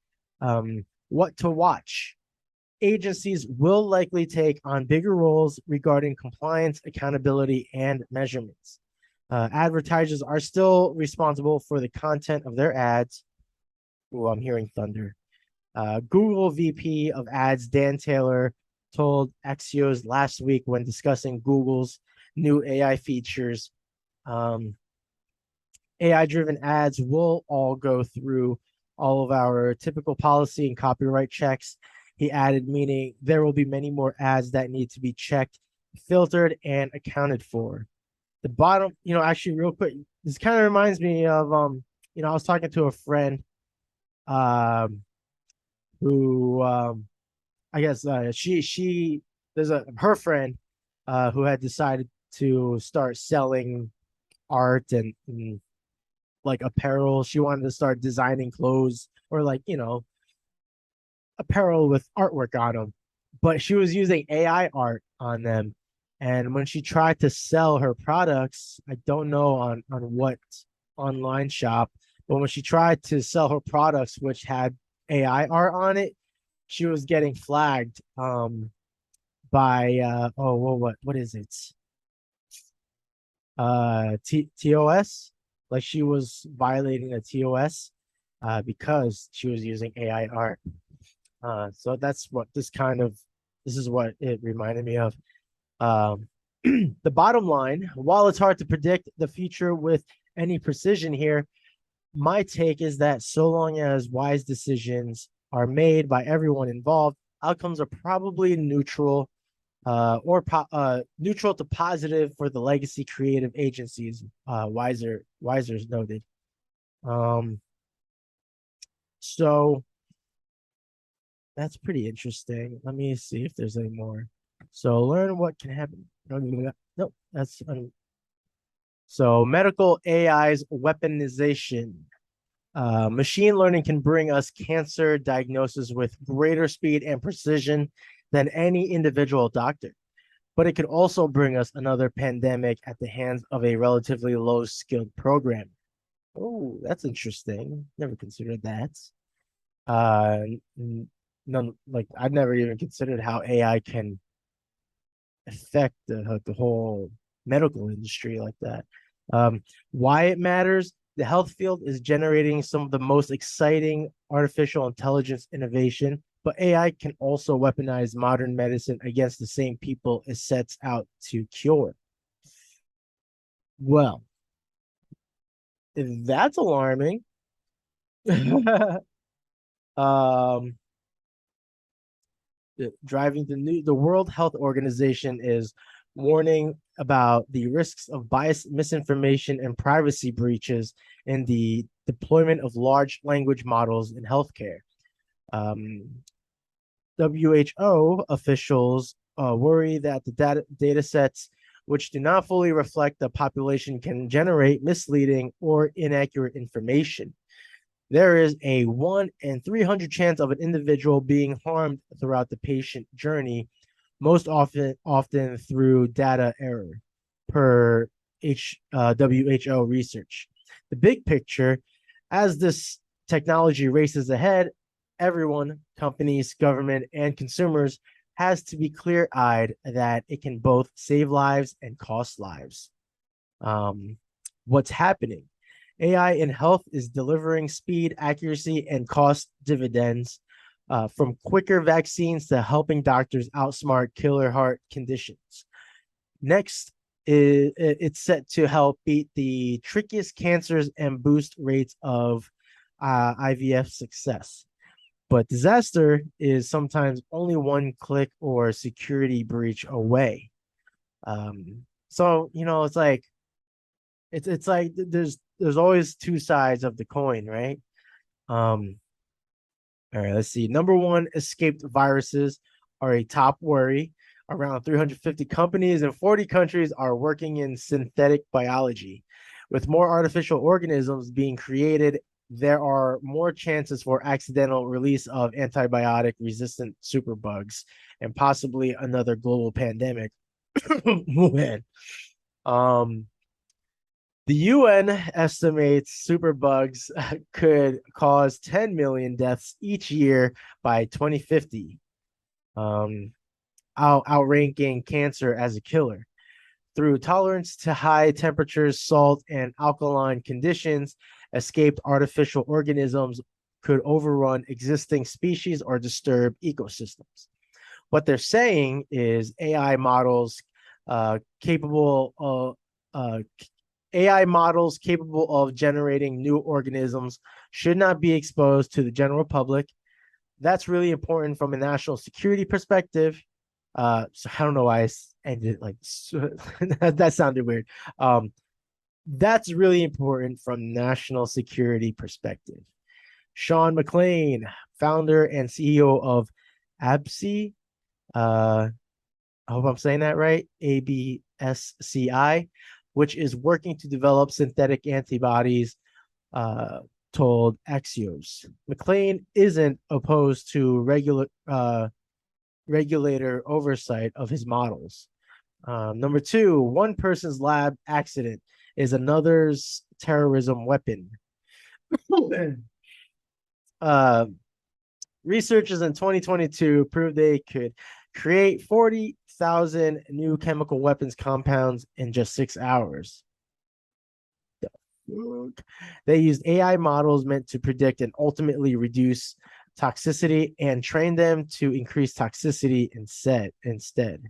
What to watch? Agencies will likely take on bigger roles regarding compliance, accountability, and measurements. Advertisers are still responsible for the content of their ads. Oh, I'm hearing thunder. Google VP of Ads Dan Taylor told Axios last week when discussing Google's new AI features. AI-driven ads will all go through all of our typical policy and copyright checks. He added, meaning there will be many more ads that need to be checked, filtered, and accounted for. The bottom, actually real quick, this kind of reminds me of, I was talking to a friend who, I guess there's her friend who had decided to start selling art and like apparel. She wanted to start designing clothes or like, apparel with artwork on them, but she was using AI art on them. And when she tried to sell her products, I don't know on what online shop, but when she tried to sell her products, which had AI art on it, she was getting flagged by what is it? TOS. Like she was violating a TOS because she was using AI art. So that's what this is what it reminded me of. The bottom line, while it's hard to predict the future with any precision here, my take is that so long as wise decisions are made by everyone involved, outcomes are probably neutral or neutral to positive for the legacy creative agencies, Wiser's noted. So that's pretty interesting. Let me see if there's any more. So learn what can happen. No, that's so medical AI's weaponization. Machine learning can bring us cancer diagnosis with greater speed and precision than any individual doctor, but it could also bring us another pandemic at the hands of a relatively low-skilled programmer. Oh, that's interesting. Never considered that. None, like I've never even considered how AI can affect the whole medical industry like that. Why it matters? The health field is generating some of the most exciting artificial intelligence innovation, but AI can also weaponize modern medicine against the same people it sets out to cure. Well, if that's alarming, driving the World Health Organization is warning about the risks of bias, misinformation, and privacy breaches in the deployment of large language models in healthcare. WHO officials worry that the data sets which do not fully reflect the population can generate misleading or inaccurate information. There is a 1 in 300 chance of an individual being harmed throughout the patient journey, most often through data error, per WHO research. The big picture, as this technology races ahead, everyone, companies, government, and consumers, has to be clear-eyed that it can both save lives and cost lives. Um, what's happening? AI in health is delivering speed, accuracy, and cost dividends, from quicker vaccines to helping doctors outsmart killer heart conditions. Next, it's set to help beat the trickiest cancers and boost rates of IVF success. But disaster is sometimes only one click or security breach away. So it's like there's always two sides of the coin, right? Um, all right, let's see. Number one, escaped viruses are a top worry. Around 350 companies in 40 countries are working in synthetic biology. With more artificial organisms being created, there are more chances for accidental release of antibiotic resistant superbugs and possibly another global pandemic. Man. Um, the UN estimates superbugs could cause 10 million deaths each year by 2050, um, outranking cancer as a killer. Through tolerance to high temperatures, salt, and alkaline conditions, escaped artificial organisms could overrun existing species or disturb ecosystems. What they're saying is capable of uh, AI models capable of generating new organisms should not be exposed to the general public. That's really important from a national security perspective. So I don't know why I ended it like that sounded weird. That's really important from national security perspective. Sean McLean, founder and CEO of ABSCI, I hope I'm saying that right, ABSCI, which is working to develop synthetic antibodies, uh, told Axios. McLean isn't opposed to regulator oversight of his models. Number two, one person's lab accident is another's terrorism weapon. uh, Researchers in 2022 proved they could create 40,000 new chemical weapons compounds in just 6 hours. They used AI models meant to predict and ultimately reduce toxicity and train them to increase toxicity instead.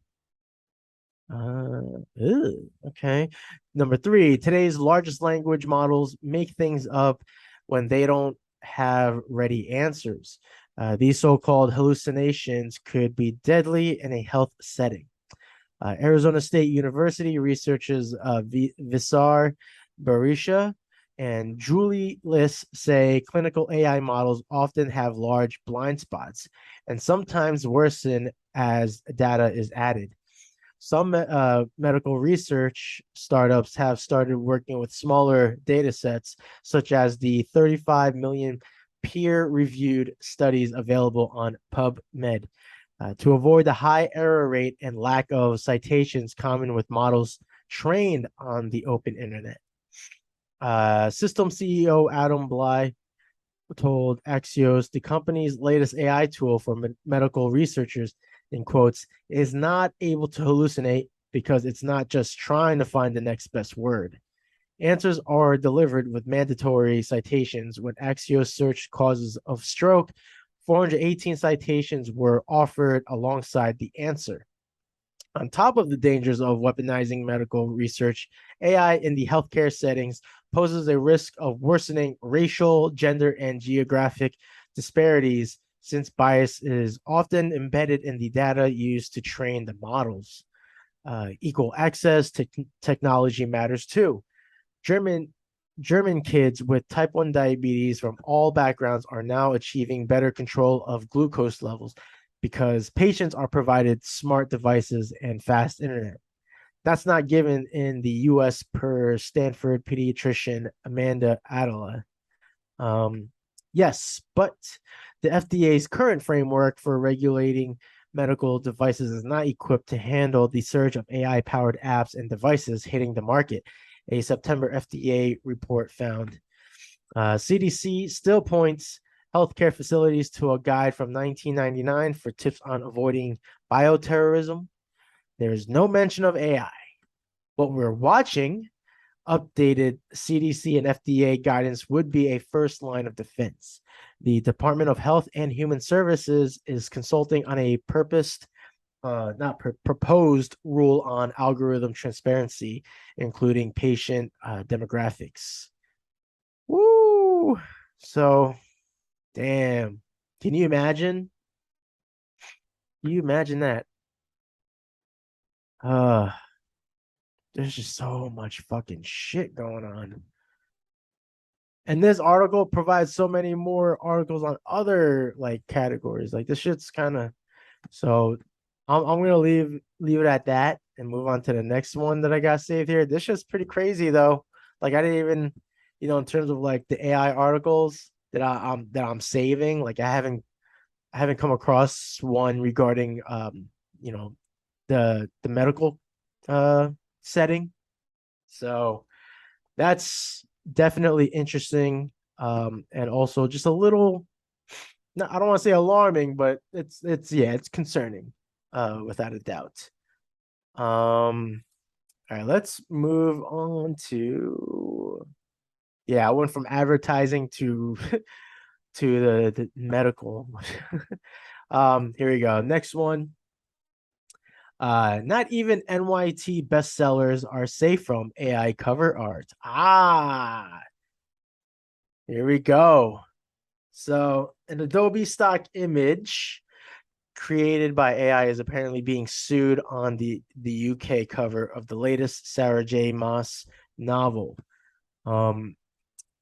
Okay. Number three, today's largest language models make things up when they don't have ready answers. These so-called hallucinations could be deadly in a health setting. Arizona State University researchers Visar Barisha and Julie Liss say clinical AI models often have large blind spots and sometimes worsen as data is added. Some medical research startups have started working with smaller data sets, such as the 35 million peer-reviewed studies available on PubMed, to avoid the high error rate and lack of citations common with models trained on the open internet. System CEO Adam Bly told Axios the company's latest AI tool for medical researchers, in quotes, is not able to hallucinate because it's not just trying to find the next best word. Answers are delivered with mandatory citations. When Axios searched causes of stroke, 418 citations were offered alongside the answer. On top of the dangers of weaponizing medical research, AI in the healthcare settings poses a risk of worsening racial, gender, and geographic disparities since bias is often embedded in the data used to train the models. Equal access to technology matters too. German kids with type 1 diabetes from all backgrounds are now achieving better control of glucose levels because patients are provided smart devices and fast internet. That's not given in the US per Stanford pediatrician Amanda Adela. Yes, but the FDA's current framework for regulating medical devices is not equipped to handle the surge of AI-powered apps and devices hitting the market. A September FDA report found. CDC still points healthcare facilities to a guide from 1999 for tips on avoiding bioterrorism. There is no mention of AI. What we're watching, updated CDC and FDA guidance would be a first line of defense. The Department of Health and Human Services is consulting on a proposed rule on algorithm transparency, including patient demographics. Woo! So, damn. Can you imagine? Can you imagine that? Uh, there's just so much fucking shit going on. And this article provides so many more articles on other like categories. Like this shit's kind of so I'm gonna leave it at that and move on to the next one that I got saved here. This shit's pretty crazy though. Like I didn't even, in terms of like the AI articles that I'm saving, like I haven't come across one regarding you know, the medical uh setting. So that's definitely interesting. And also just a little, no, I don't want to say alarming, but it's yeah, it's concerning, without a doubt. All right, let's move on to, yeah, I went from advertising to to the medical. Here we go. Next one. Not even NYT bestsellers are safe from AI cover art. Here we go. So, an Adobe stock image created by AI is apparently being sued on the UK cover of the latest Sarah J. Maas novel. Um,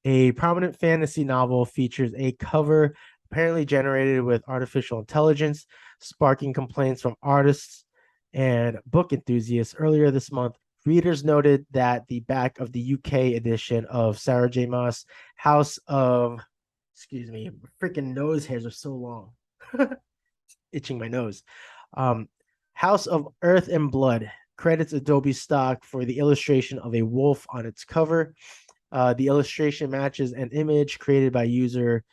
a prominent fantasy novel features a cover apparently generated with artificial intelligence, sparking complaints from artists and book enthusiasts. Earlier this month, readers noted that the back of the UK edition of Sarah J. Maas House of, excuse me, freaking nose hairs are so long. Itching my nose. Um, House of Earth and Blood credits Adobe stock for the illustration of a wolf on its cover. The illustration matches an image created by user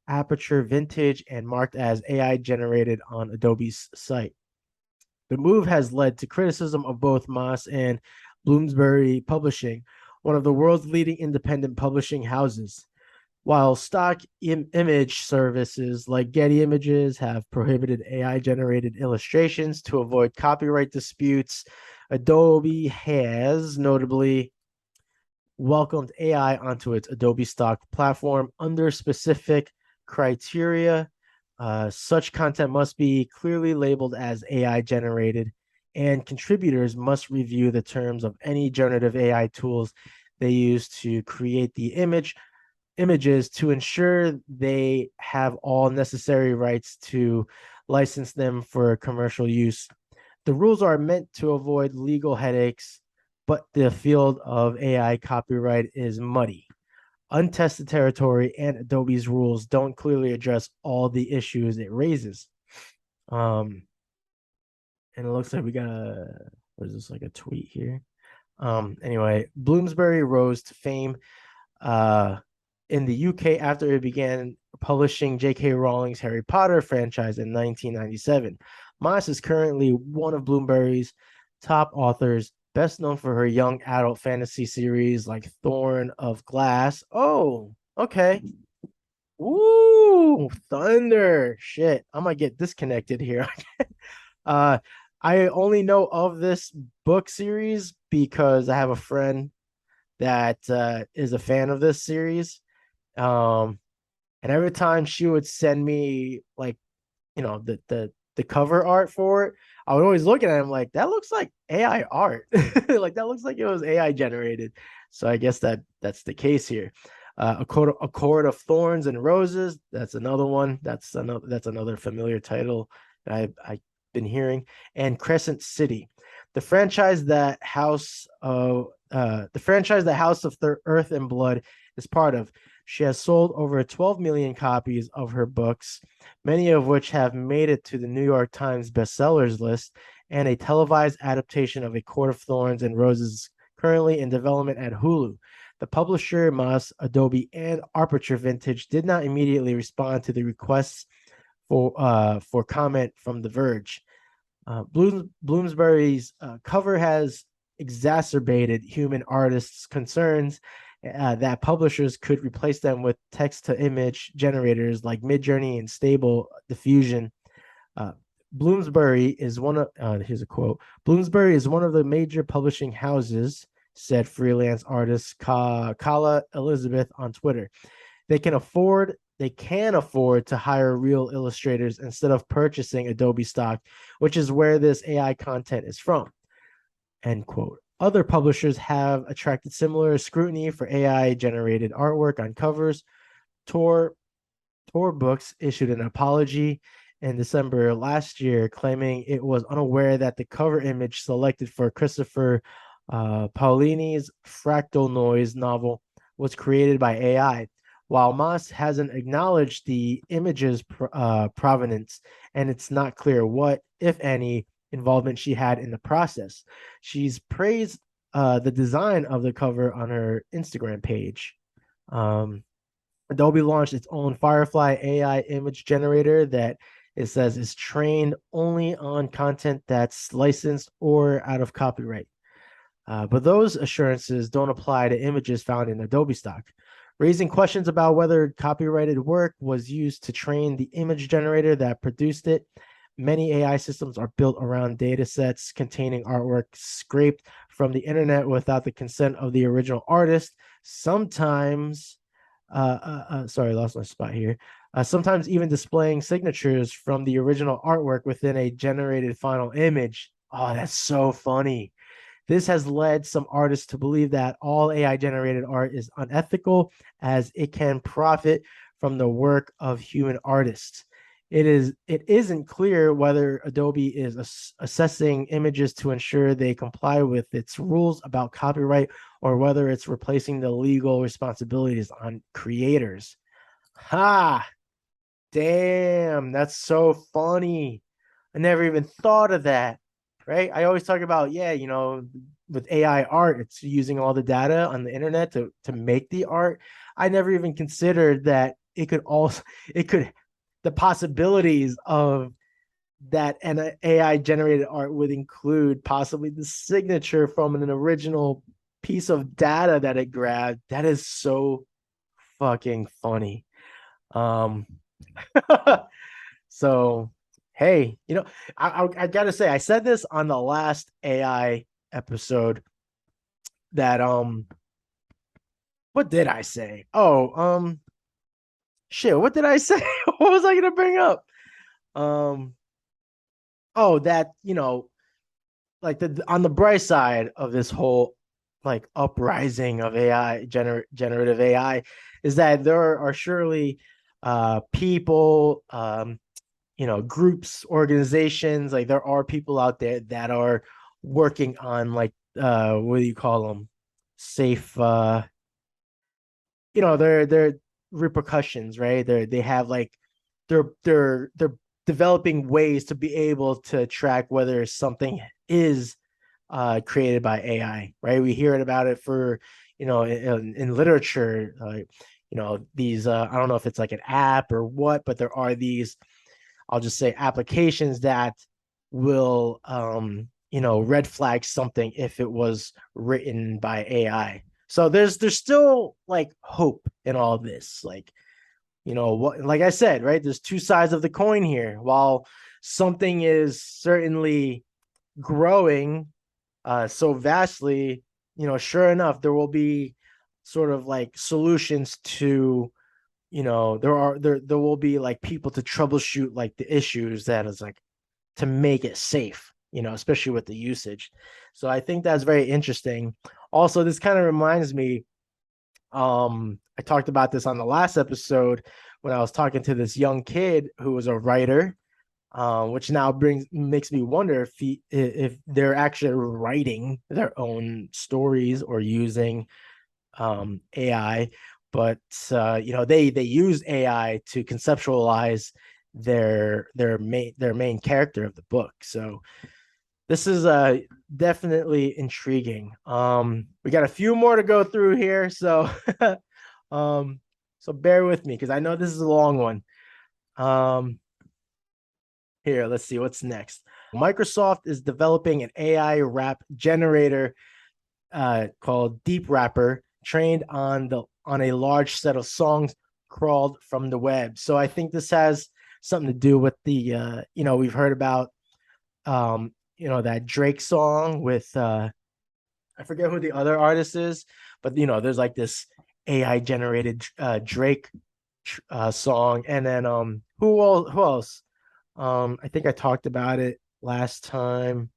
Aperture Vintage and marked as AI generated on Adobe's site. The move has led to criticism of both Maas and Bloomsbury Publishing, one of the world's leading independent publishing houses. While stock image services like Getty Images have prohibited AI-generated illustrations to avoid copyright disputes, Adobe has notably welcomed AI onto its Adobe stock platform under specific criteria. Such content must be clearly labeled as AI generated, and contributors must review the terms of any generative AI tools they use to create the images to ensure they have all necessary rights to license them for commercial use. The rules are meant to avoid legal headaches, but the field of AI copyright is muddy. Untested territory, and Adobe's rules don't clearly address all the issues it raises. And it looks like we got what is this, like a tweet here? Anyway, Bloomsbury rose to fame in the UK after it began publishing J.K. Rowling's Harry Potter franchise in 1997. Maas is currently one of Bloomsbury's top authors, best known for her young adult fantasy series like Thorn of Glass. Oh, okay. Ooh, Thunder. Shit, I might get disconnected here. uh, I only know of this book series because I have a friend that is a fan of this series. And every time she would send me like, the cover art for it, I would always look at it and I'm like, that looks like AI art. Like that looks like it was AI generated. So I guess that's the case here. A Court of Thorns and Roses. That's another one. That's another familiar title that I've been hearing. And Crescent City, the franchise that House of Earth and Blood is part of, She has sold over 12 million copies of her books, many of which have made it to the New York Times bestsellers list, and a televised adaptation of A Court of Thorns and Roses currently in development at Hulu. The publisher, Moss, Adobe, and Aperture Vintage did not immediately respond to the requests for comment from The Verge. Bloomsbury's cover has exacerbated human artists' concerns that publishers could replace them with text-to-image generators like Midjourney and Stable Diffusion. Bloomsbury is one of here's a quote. Bloomsbury is one of the major publishing houses, said freelance artist Kala Elizabeth on Twitter. They can afford to hire real illustrators instead of purchasing Adobe stock, which is where this AI content is from. End quote. Other publishers have attracted similar scrutiny for AI generated artwork on covers. Tor Books issued an apology in December last year, claiming it was unaware that the cover image selected for Christopher Paolini's Fractal Noise novel was created by AI. While Moss hasn't acknowledged the image's provenance, and it's not clear what, if any, involvement she had in the process. She's praised the design of the cover on her Instagram page. Adobe launched its own Firefly AI image generator that it says is trained only on content that's licensed or out of copyright. But those assurances don't apply to images found in Adobe stock, raising questions about whether copyrighted work was used to train the image generator that produced it. Many AI systems are built around data sets containing artwork scraped from the internet without the consent of the original artist. Sometimes, sorry, lost my spot here. Sometimes even displaying signatures from the original artwork within a generated final image. Oh, that's so funny. This has led some artists to believe that all AI generated art is unethical, as it can profit from the work of human artists. It isn't clear whether Adobe is assessing images to ensure they comply with its rules about copyright, or whether it's replacing the legal responsibilities on creators. Ha! Damn, that's so funny. I never even thought of that. Right? I always talk about, with AI art, it's using all the data on the internet to make the art. I never even considered that the possibilities of that and AI generated art would include possibly the signature from an original piece of data that it grabbed. That is so fucking funny. So hey, I gotta say, I said this on the last AI episode that what did I say? Oh, shit, what did I say? What was I gonna bring up? Oh, that like on the bright side of this whole like uprising of AI, generative AI, is that there are surely people, groups, organizations, like there are people out there that are working on like what do you call them? Safe they're repercussions, right? They have like they're developing ways to be able to track whether something is created by AI, right? We hear about it for in literature, these I don't know if it's like an app or what, but there are these, I'll just say, applications that will red flag something if it was written by AI. So there's still like hope in all this. Like, what, like I said, right? There's two sides of the coin here. While something is certainly growing so vastly, sure enough, there will be sort of like solutions to, there will be like people to troubleshoot like the issues that is like to make it safe, especially with the usage. So I think that's very interesting. Also, this kind of reminds me, I talked about this on the last episode when I was talking to this young kid who was a writer, which now makes me wonder if they're actually writing their own stories or using AI. but they used AI to conceptualize their main character of the book. So this is definitely intriguing. We got a few more to go through here, so um, so bear with me because I know this is a long one. Here, let's see what's next. Microsoft is developing an AI rap generator called Deeprapper, trained on a large set of songs crawled from the web. So I think this has something to do with the we've heard about that Drake song with I forget who the other artist is, but there's like this AI generated Drake song, and then who else? I think I talked about it last time.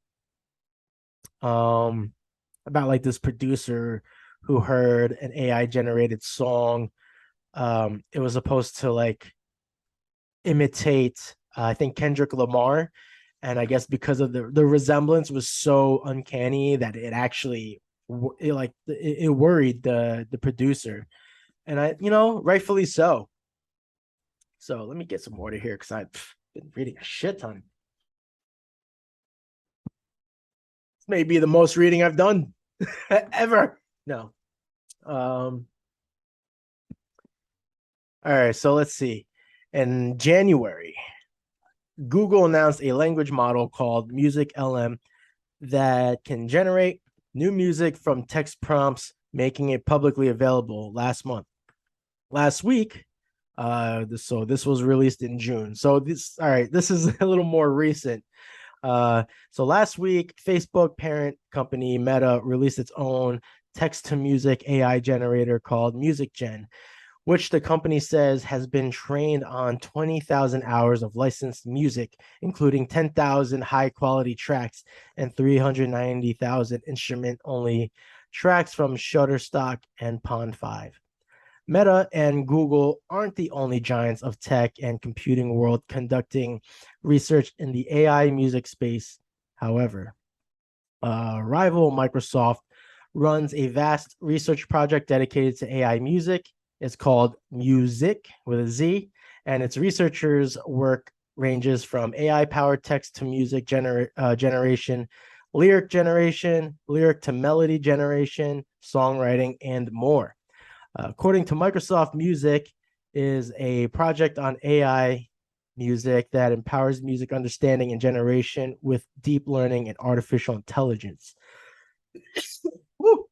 About like this producer who heard an AI generated song. It was supposed to like imitate I think Kendrick Lamar, and I guess because of the resemblance was so uncanny that it actually it worried the producer, and rightfully so. So let me get some water here because I've been reading a shit ton. This may be the most reading I've done ever. No. All right, so let's see. In January, Google announced a language model called Music LM that can generate new music from text prompts, making it publicly available last month. Last week, so this was released in June. So this is a little more recent. So last week, Facebook parent company Meta released its own text-to-music AI generator called MusicGen, which the company says has been trained on 20,000 hours of licensed music, including 10,000 high-quality tracks and 390,000 instrument-only tracks from Shutterstock and Pond5. Meta and Google aren't the only giants of tech and computing world conducting research in the AI music space. However, rival Microsoft runs a vast research project dedicated to AI music. It's called Music with a Z, and its researchers' work ranges from AI-powered text to music generation, lyric generation, lyric to melody generation, songwriting, and more. According to Microsoft, Music is a project on AI music that empowers music understanding and generation with deep learning and artificial intelligence. Woo!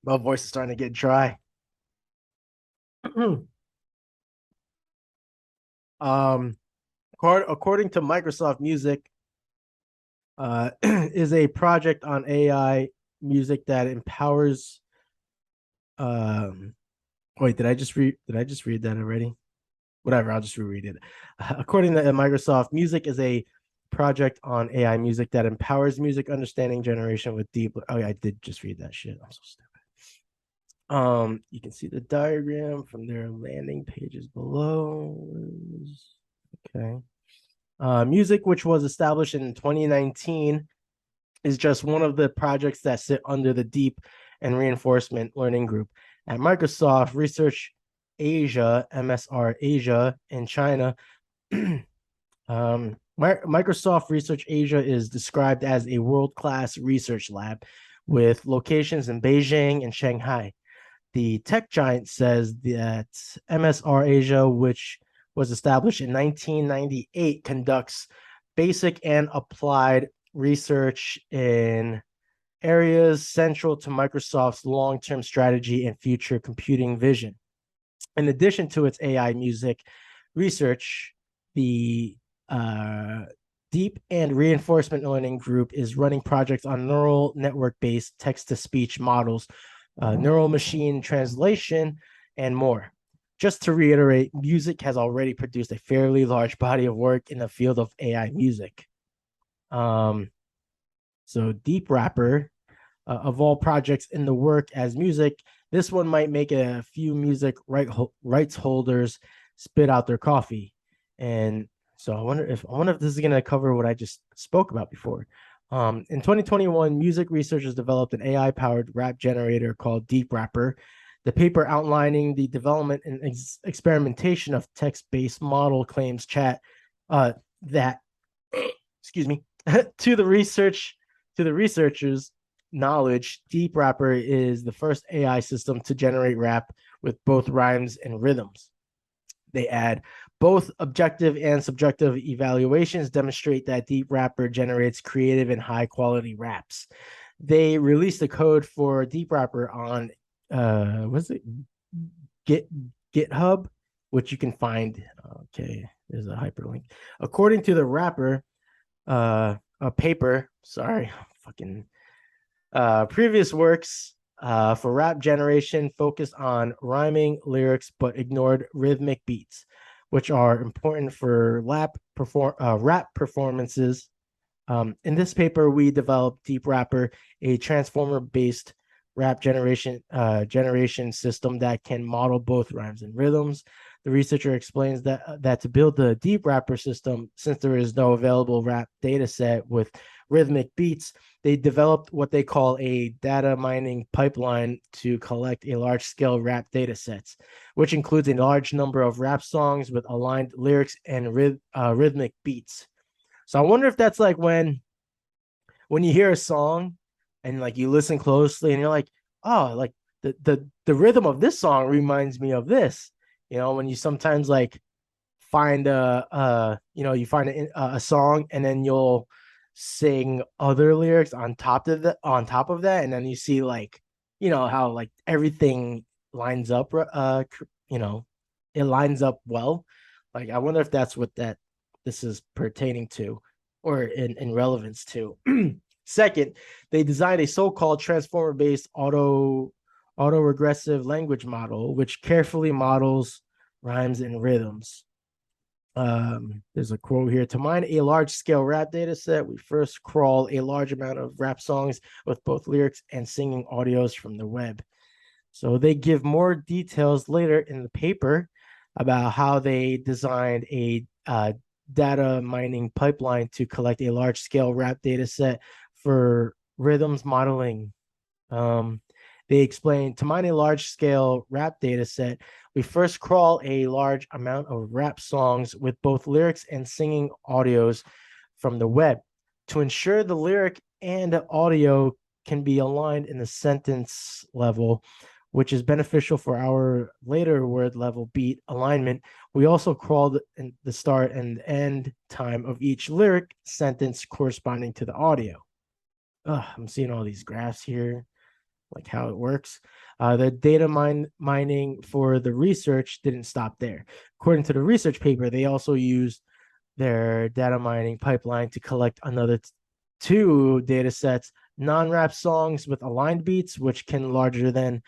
My voice is starting to get dry. According to Microsoft, Music is a project on AI music that empowers. Wait, did I just read that already? Whatever, I'll just reread it. According to Microsoft, Music is a project on AI music that empowers music understanding generation with deep. Oh yeah, I did just read that shit. I'm so stupid. You can see the diagram from their landing pages below. Okay. Music, which was established in 2019, is just one of the projects that sit under the Deep and Reinforcement Learning Group at Microsoft Research Asia, MSR Asia, in China. Microsoft Research Asia is described as a world-class research lab with locations in Beijing and Shanghai. The tech giant says that MSR Asia, which was established in 1998, conducts basic and applied research in areas central to Microsoft's long-term strategy and future computing vision. In addition to its AI music research, the Deep and Reinforcement Learning Group is running projects on neural network-based text-to-speech models, neural machine translation, and more. Just to reiterate, Music has already produced a fairly large body of work in the field of AI music. So Deeprapper, of all projects in the work as music, this one might make a few music rights holders spit out their coffee. And so I wonder if this is going to cover what I just spoke about before. In 2021, music researchers developed an AI-powered rap generator called Deeprapper The paper outlining the development and experimentation of text-based model claims chat that, excuse me, to the researchers' knowledge, Deeprapper is the first AI system to generate rap with both rhymes and rhythms. They add both objective and subjective evaluations demonstrate that Deeprapper generates creative and high quality raps. They released the code for Deeprapper on what's it GitHub, which you can find. Okay, there's a hyperlink. According to the rapper, a paper, sorry, fucking previous works for rap generation focused on rhyming lyrics but ignored rhythmic beats, which are important for rap performances. In this paper, we developed Deeprapper, a transformer-based rap generation system that can model both rhymes and rhythms. The researcher explains that to build the Deeprapper system, since there is no available rap data set with rhythmic beats, they developed what they call a data mining pipeline to collect a large-scale rap data sets, which includes a large number of rap songs with aligned lyrics and rhythmic beats. So I wonder if that's like when you hear a song and like you listen closely and you're like, oh, like the rhythm of this song reminds me of this. When you sometimes like find you find a song and then you'll sing other lyrics on top of that, and then you see like how like everything lines up, it lines up well. Like I wonder if that's what this is pertaining to or in relevance to. Second, they designed a so-called transformer-based autoregressive language model, which carefully models rhymes and rhythms. There's a quote here. To mine a large-scale rap data set, we first crawl a large amount of rap songs with both lyrics and singing audios from the web. So they give more details later in the paper about how they designed a data mining pipeline to collect a large-scale rap data set for rhythms modeling. They explain to mine a large-scale rap data set, we first crawl a large amount of rap songs with both lyrics and singing audios from the web. To ensure the lyric and audio can be aligned in the sentence level, which is beneficial for our later word level beat alignment, we also crawled in the start and end time of each lyric sentence corresponding to the audio. I'm seeing all these graphs here, like how it works. The data mining for the research didn't stop there. According to the research paper, they also used their data mining pipeline to collect another two data sets, non-rap songs with aligned beats, which can larger than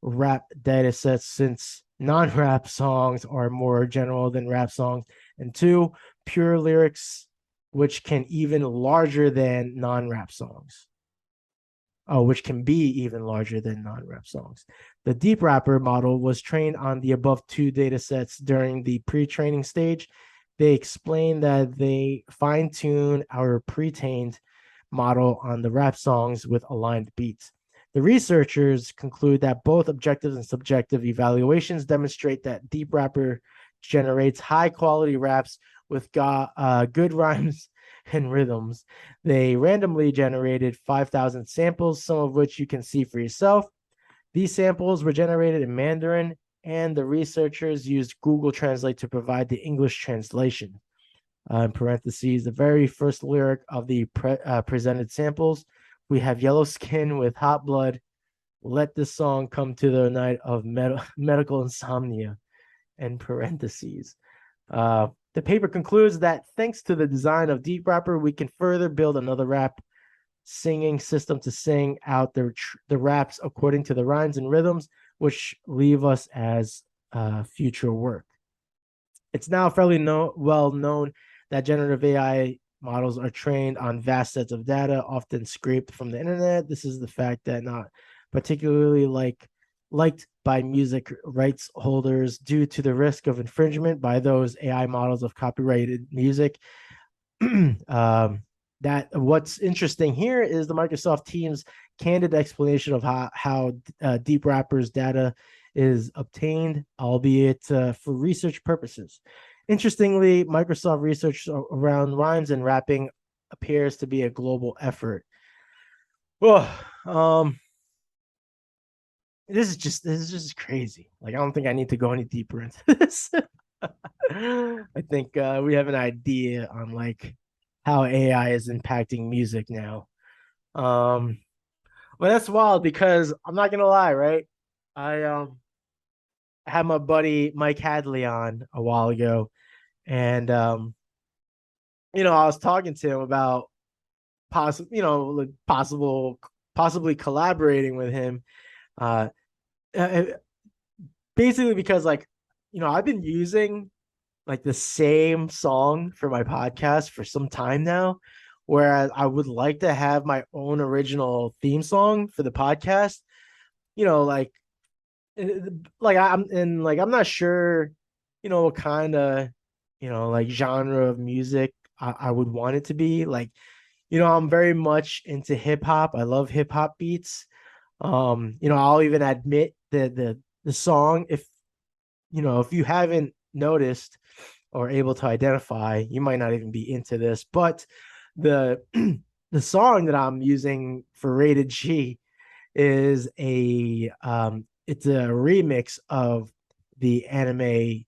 rap data sets since non-rap songs are more general than rap songs, and two, pure lyrics, which can even larger than non-rap songs. Which can be even larger than non-rap songs. The Deeprapper model was trained on the above two data sets during the pre-training stage. They explain that they fine-tune our pre-trained model on the rap songs with aligned beats. The researchers conclude that both objective and subjective evaluations demonstrate that Deeprapper generates high-quality raps with good rhymes and rhythms. They randomly generated 5,000 samples, some of which you can see for yourself. These samples were generated in Mandarin, and the researchers used Google Translate to provide the English translation. In parentheses, the very first lyric of the presented samples, we have yellow skin with hot blood. Let this song come to the night of medical insomnia. In parentheses. The paper concludes that thanks to the design of Deeprapper, we can further build another rap singing system to sing out the raps according to the rhymes and rhythms, which leave us as future work. It's now fairly well known that generative AI models are trained on vast sets of data, often scraped from the internet. This is the fact that not particularly liked by music rights holders due to the risk of infringement by those AI models of copyrighted music. That what's interesting here is the Microsoft team's candid explanation of how Deeprapper's data is obtained, albeit for research purposes. Interestingly, Microsoft research around rhymes and rapping appears to be a global effort. Well, this is just crazy. Like I don't think I need to go any deeper into this. I think we have an idea on like how AI is impacting music now. Um, well, that's wild because I'm not gonna lie, right? I had my buddy Mike Hadley on a while ago, and I was talking to him about possibly collaborating with him. Uh, uh, Basically because like, I've been using like the same song for my podcast for some time now, whereas I would like to have my own original theme song for the podcast. You know, I'm not sure, what kind of, like genre of music I would want it to be. Like, I'm very much into hip hop. I love hip hop beats. I'll even admit the song, if you haven't noticed or able to identify, you might not even be into this, but the the song that I'm using for Rated G is it's a remix of the anime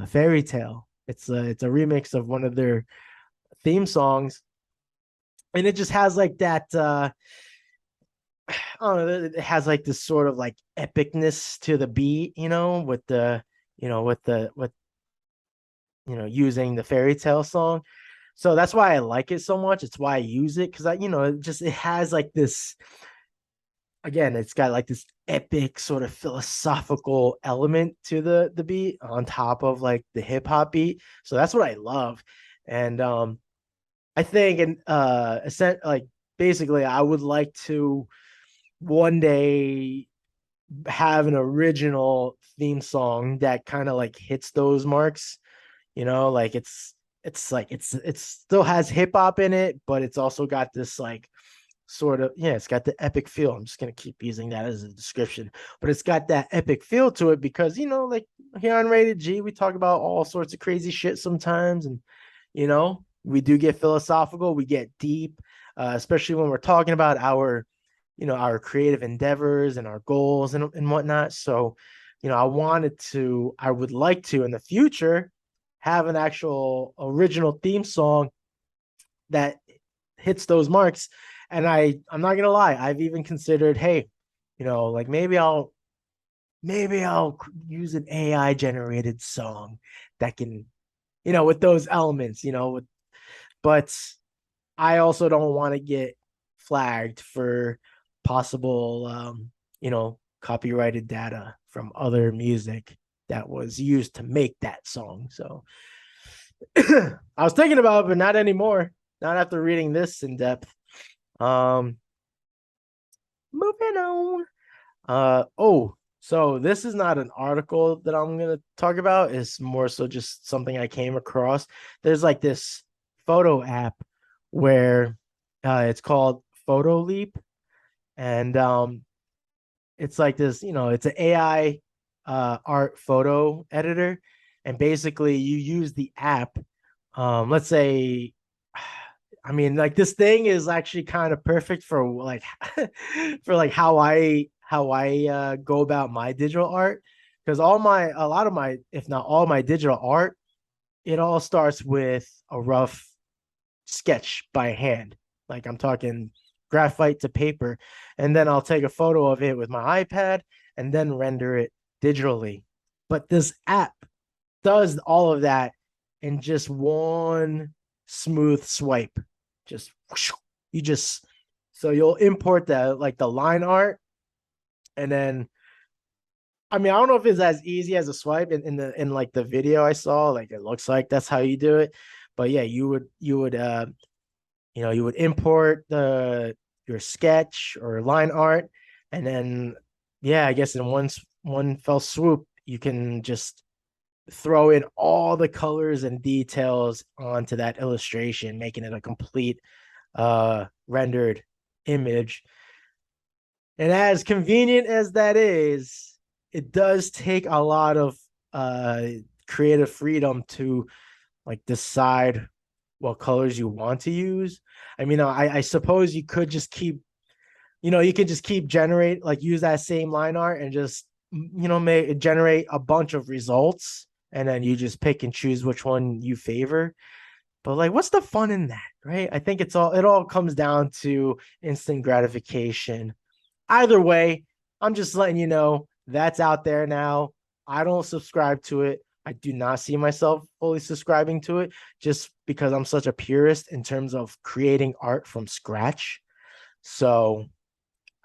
Fairy Tale. It's a remix of one of their theme songs, and it just has like that I don't know, it has like this sort of like epicness to the beat, with the with using the Fairy Tale song. So that's why I like it so much. It's why I use it because it has like this, again, it's got like this epic sort of philosophical element to the beat on top of like the hip hop beat. So that's what I love. And I think like basically I would like to one day have an original theme song that kind of like hits those marks. Like it's still has hip hop in it, but it's also got this like sort of, yeah, it's got the epic feel. I'm just gonna keep using that as a description, but it's got that epic feel to it because like here on Rated G, we talk about all sorts of crazy shit sometimes, and we do get philosophical, we get deep, especially when we're talking about our creative endeavors and our goals and whatnot. So, I would like to in the future have an actual original theme song that hits those marks. And I'm not gonna lie, I've even considered, hey, like maybe I'll use an AI generated song that can, with those elements, but I also don't want to get flagged for possible copyrighted data from other music that was used to make that song. So I was thinking about it, but not anymore. Not after reading this in depth. Um, Moving on. So this is not an article that I'm gonna talk about. It's more so just something I came across. There's like this photo app where it's called Photo Leap, and it's like this, it's an AI art photo editor, and basically you use the app. Let's say, I mean, like this thing is actually kind of perfect for like for like how I go about my digital art, because a lot of my, if not all my digital art, it all starts with a rough sketch by hand. Like I'm talking graphite to paper, and then I'll take a photo of it with my iPad and then render it digitally. But this app does all of that in just one smooth swipe. Just you just so you'll import the line art, and then I mean, I don't know if it's as easy as a swipe in like the video I saw, like it looks like that's how you do it. But yeah, you would import your sketch or line art, and then yeah, I guess in one fell swoop you can just throw in all the colors and details onto that illustration, making it a complete rendered image. And as convenient as that is, it does take a lot of uh creative freedom to like decide what colors you want to use. I mean, I suppose you could just keep, you can just keep generate, like use that same line art and just, make generate a bunch of results, and then you just pick and choose which one you favor. But like, what's the fun in that, right? I think it all comes down to instant gratification. Either way, I'm just letting you know that's out there now. I don't subscribe to it. I do not see myself fully subscribing to it just because I'm such a purist in terms of creating art from scratch. So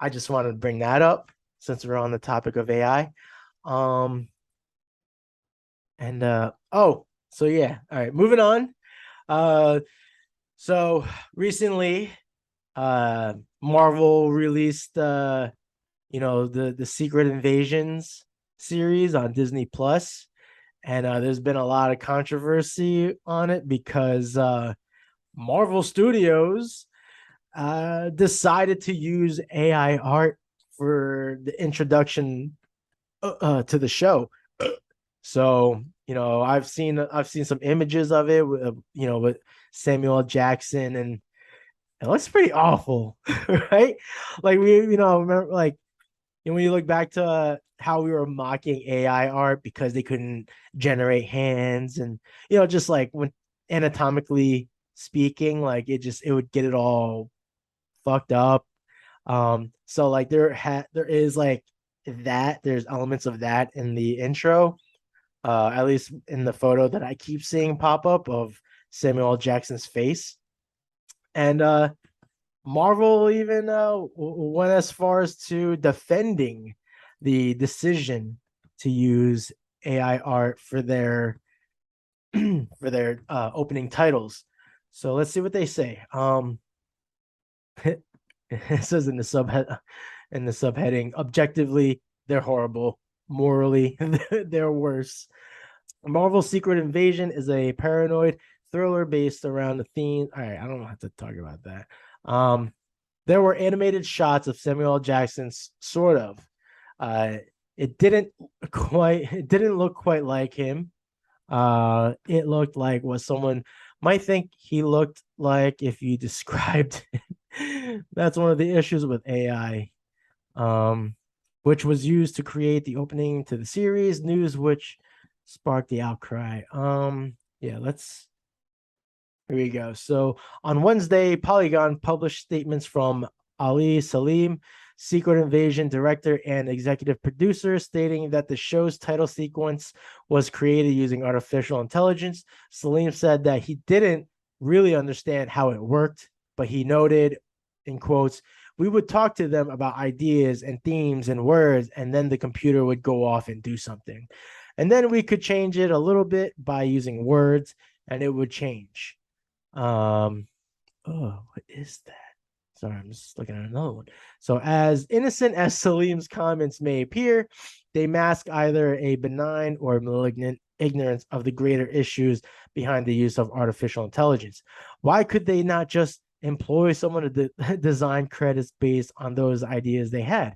I just wanted to bring that up since we're on the topic of AI. Um and oh, so yeah, all right, moving on. Uh so recently Marvel released the Secret Invasions series on Disney Plus, and there's been a lot of controversy on it because Marvel Studios decided to use AI art for the introduction to the show. So I've seen some images of it with Samuel Jackson, and it looks pretty awful, right? Like remember, like, when you look back to how we were mocking AI art because they couldn't generate hands, and just like when anatomically speaking, like it would get it all fucked up. So like there is like that. There's elements of that in the intro, at least in the photo that I keep seeing pop up of Samuel L. Jackson's face. And Marvel even went as far as to defending the decision to use AI art for their for their opening titles. So let's see what they say. It says in the subheading, objectively, they're horrible. Morally, they're worse. Marvel Secret Invasion is a paranoid thriller based around the theme. All right, I don't have to talk about that. There were animated shots of Samuel L. Jackson's sort of. Uh, it didn't look quite like him. It looked like what someone might think he looked like if you described it. That's one of the issues with AI, which was used to create the opening to the series, news which sparked the outcry. Yeah, here we go. So on Wednesday, Polygon published statements from Ali Salim, Secret Invasion director and executive producer, stating that the show's title sequence was created using artificial intelligence. Salim said that he didn't really understand how it worked, but he noted, in quotes, we would talk to them about ideas and themes and words, and then the computer would go off and do something. And then we could change it a little bit by using words, and it would change. What is that? Sorry, I'm just looking at another one. So, as innocent as Salim's comments may appear, they mask either a benign or malignant ignorance of the greater issues behind the use of artificial intelligence. Why could they not just employ someone to design credits based on those ideas they had?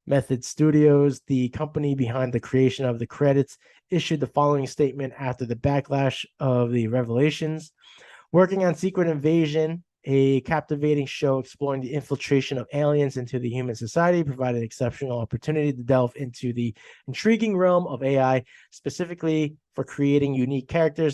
Method Studios, the company behind the creation of the credits, issued the following statement after the backlash of the revelations. Working on Secret Invasion, a captivating show exploring the infiltration of aliens into the human society, provided exceptional opportunity to delve into the intriguing realm of AI, specifically for creating unique character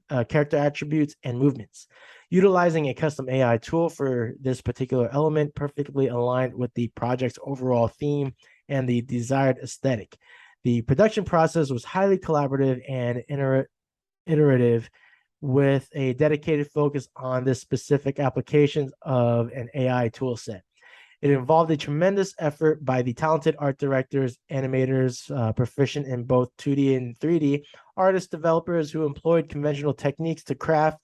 attributes, and movements. Utilizing a custom AI tool for this particular element perfectly aligned with the project's overall theme and the desired aesthetic. The production process was highly collaborative and iterative, with a dedicated focus on the specific applications of an AI toolset. It involved a tremendous effort by the talented art directors, animators, proficient in both 2D and 3D, artists, developers who employed conventional techniques to craft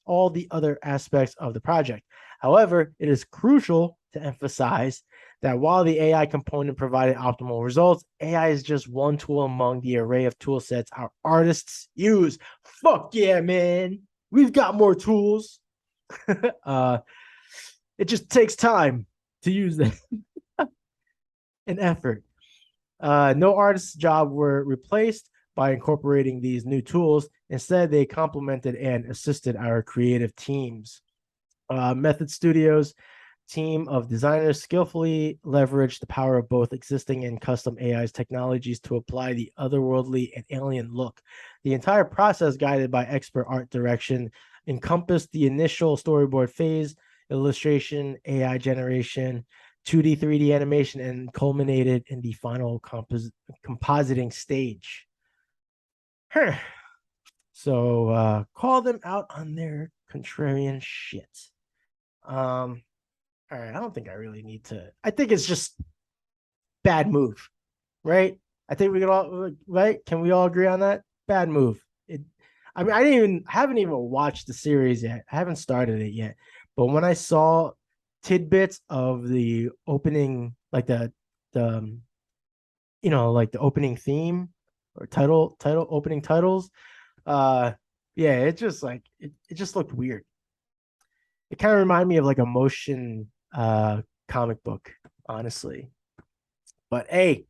all the other aspects of the project. However, it is crucial to emphasize that while the AI component provided optimal results, AI is just one tool among the array of tool sets our artists use. Fuck yeah, man. We've got more tools. It just takes time to use them and effort. No artist's job were replaced by incorporating these new tools. Instead, they complemented and assisted our creative teams. Method Studios team of designers skillfully leveraged the power of both existing and custom AI's technologies to apply the otherworldly and alien look. The entire process, guided by expert art direction, encompassed the initial storyboard phase, illustration, AI generation, 2D, 3D animation, and culminated in the final compositing stage. So call them out on their contrarian shit. All right, I don't think I really need to. I think it's just bad move, right? I think we can all right. Can we all agree on that? Bad move. I mean, haven't even watched the series yet. I haven't started it yet. But when I saw tidbits of the opening, like the like the opening theme or title opening titles, yeah, it just like it just looked weird. It kind of reminded me of like a motion comic book, honestly. But hey,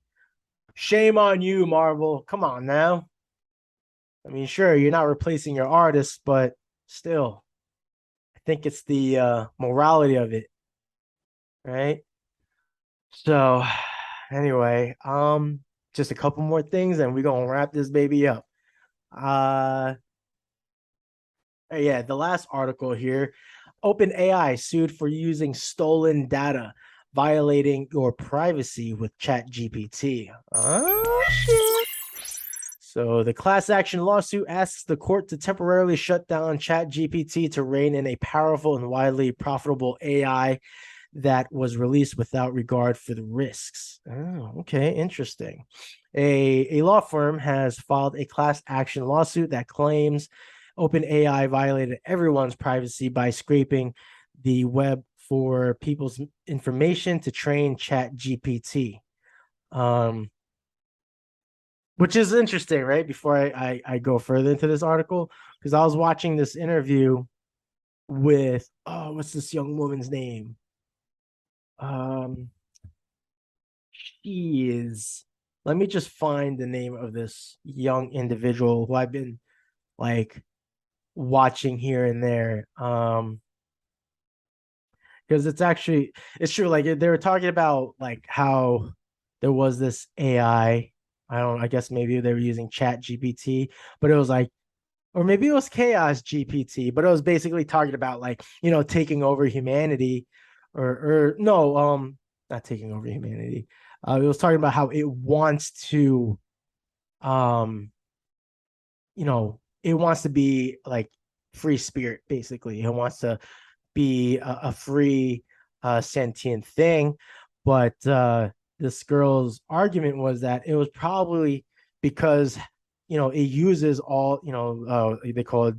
shame on you, Marvel. Come on now. I mean, sure, you're not replacing your artists, but still, I think it's the morality of it, right? So, anyway, just a couple more things, and we're gonna wrap this baby up. Uh, yeah, the last article here. OpenAI sued for using stolen data, violating your privacy with ChatGPT. Oh, shit. So the class action lawsuit asks the court to temporarily shut down ChatGPT to rein in a powerful and widely profitable AI that was released without regard for the risks. Oh, okay, interesting. A law firm has filed a class action lawsuit that claims OpenAI violated everyone's privacy by scraping the web for people's information to train ChatGPT. Which is interesting, right? Before I go further into this article, because I was watching this interview with what's this young woman's name? She is. Let me just find the name of this young individual who I've been like watching here and there. Because it's true. Like they were talking about like how there was this AI. I guess maybe they were using Chat GPT, but it was like, or maybe it was Chaos GPT, but it was basically talking about like, taking over humanity, or no, not taking over humanity. It was talking about how it wants to, um, it wants to be like free spirit, basically. It wants to be a free sentient thing. But this girl's argument was that it was probably because it uses all they call it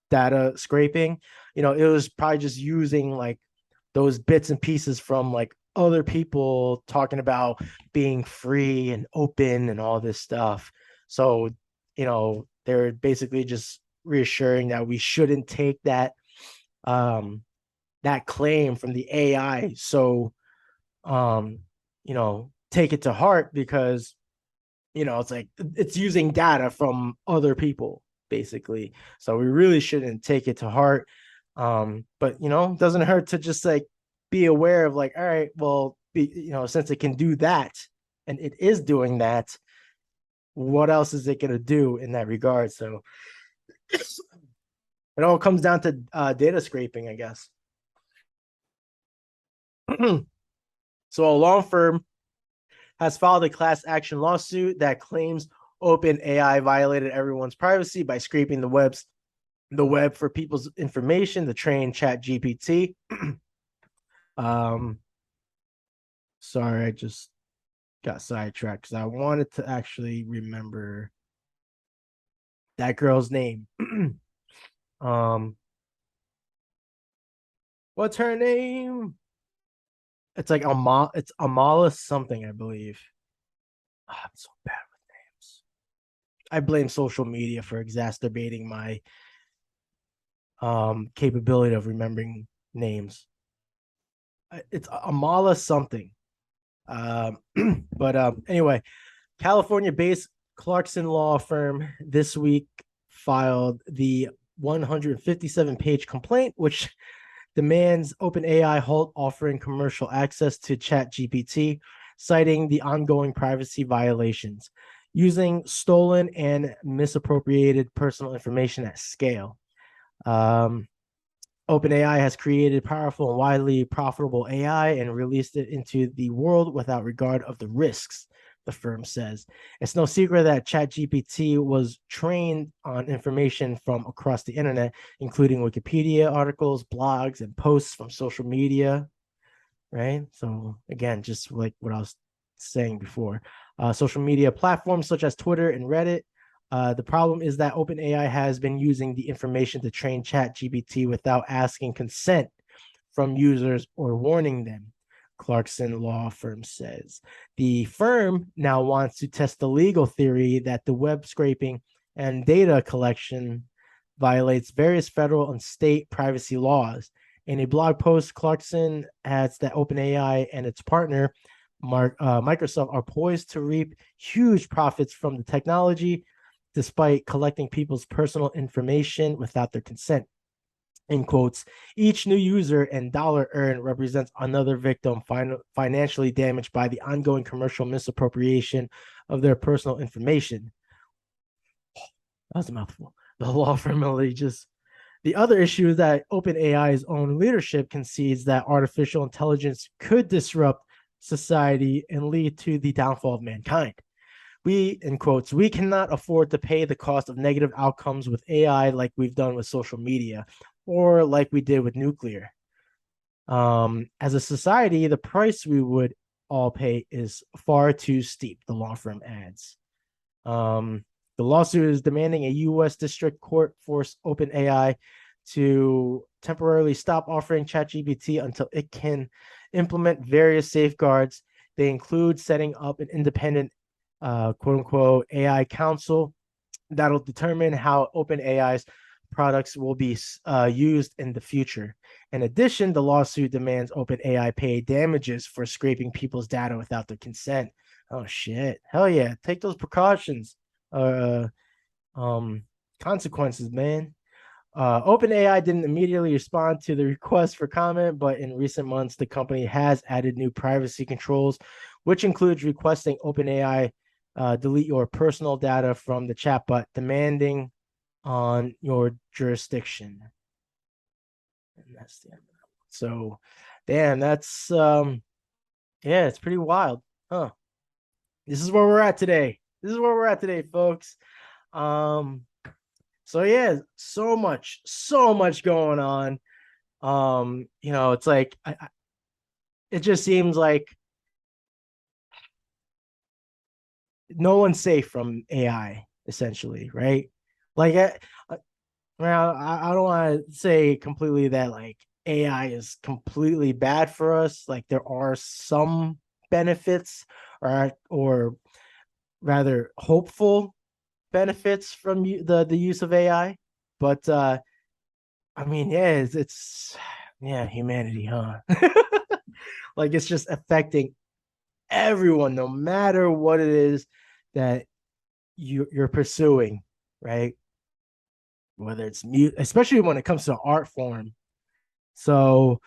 data scraping. It was probably just using like those bits and pieces from like other people talking about being free and open and all this stuff. So they're basically just reassuring that we shouldn't take that claim from the AI. So, take it to heart because, it's like it's using data from other people, basically. So we really shouldn't take it to heart. But it doesn't hurt to just like be aware of like, all right, well, since it can do that and it is doing that, what else is it gonna do in that regard? So it all comes down to data scraping, I guess. So a law firm has filed a class action lawsuit that claims OpenAI violated everyone's privacy by scraping the web for people's information to train ChatGPT. Sorry, I just got sidetracked because I wanted to actually remember that girl's name. What's her name? It's like it's Amala something, I believe. I'm so bad with names. I blame social media for exacerbating my capability of remembering names. It's Amala something. But anyway, California-based Clarkson law firm this week filed the 157-page complaint, which demands OpenAI halt offering commercial access to ChatGPT, citing the ongoing privacy violations, using stolen and misappropriated personal information at scale. Um, OpenAI has created powerful and widely profitable AI and released it into the world without regard of the risks, the firm says. It's no secret that ChatGPT was trained on information from across the internet, including Wikipedia articles, blogs, and posts from social media, right? So again, just like what I was saying before, social media platforms such as Twitter and Reddit. The problem is that OpenAI has been using the information to train ChatGPT without asking consent from users or warning them, Clarkson law firm says. The firm now wants to test the legal theory that the web scraping and data collection violates various federal and state privacy laws. In a blog post, Clarkson adds that OpenAI and its partner, Microsoft, are poised to reap huge profits from the technology, despite collecting people's personal information without their consent. In quotes, each new user and dollar earned represents another victim financially damaged by the ongoing commercial misappropriation of their personal information. That was a mouthful. The law firm alleges. The other issue is that OpenAI's own leadership concedes that artificial intelligence could disrupt society and lead to the downfall of mankind. We, in quotes, we cannot afford to pay the cost of negative outcomes with AI like we've done with social media or like we did with nuclear. As a society, the price we would all pay is far too steep, the law firm adds. The lawsuit is demanding a U.S. District Court force OpenAI to temporarily stop offering ChatGPT until it can implement various safeguards. They include setting up an independent, quote unquote, AI council that'll determine how OpenAI's products will be used in the future. In addition, the lawsuit demands OpenAI pay damages for scraping people's data without their consent. Oh shit! Hell yeah! Take those precautions. Uh, Consequences, man. OpenAI didn't immediately respond to the request for comment, but in recent months, the company has added new privacy controls, which includes requesting OpenAI delete your personal data from the chatbot, demanding on your jurisdiction. And that's the end. So, damn, that's yeah, it's pretty wild, huh? This is where we're at today. This is where we're at today, folks. So yeah, so much going on. It's like it just seems like no one's safe from AI, essentially, right? Like, I don't want to say completely that like AI is completely bad for us. Like, there are some benefits, or rather hopeful benefits from the use of AI, but I mean, yeah, it's yeah, humanity, huh? Like, it's just affecting everyone, no matter what it is that you're pursuing, right? Whether it's mute, especially when it comes to art form. So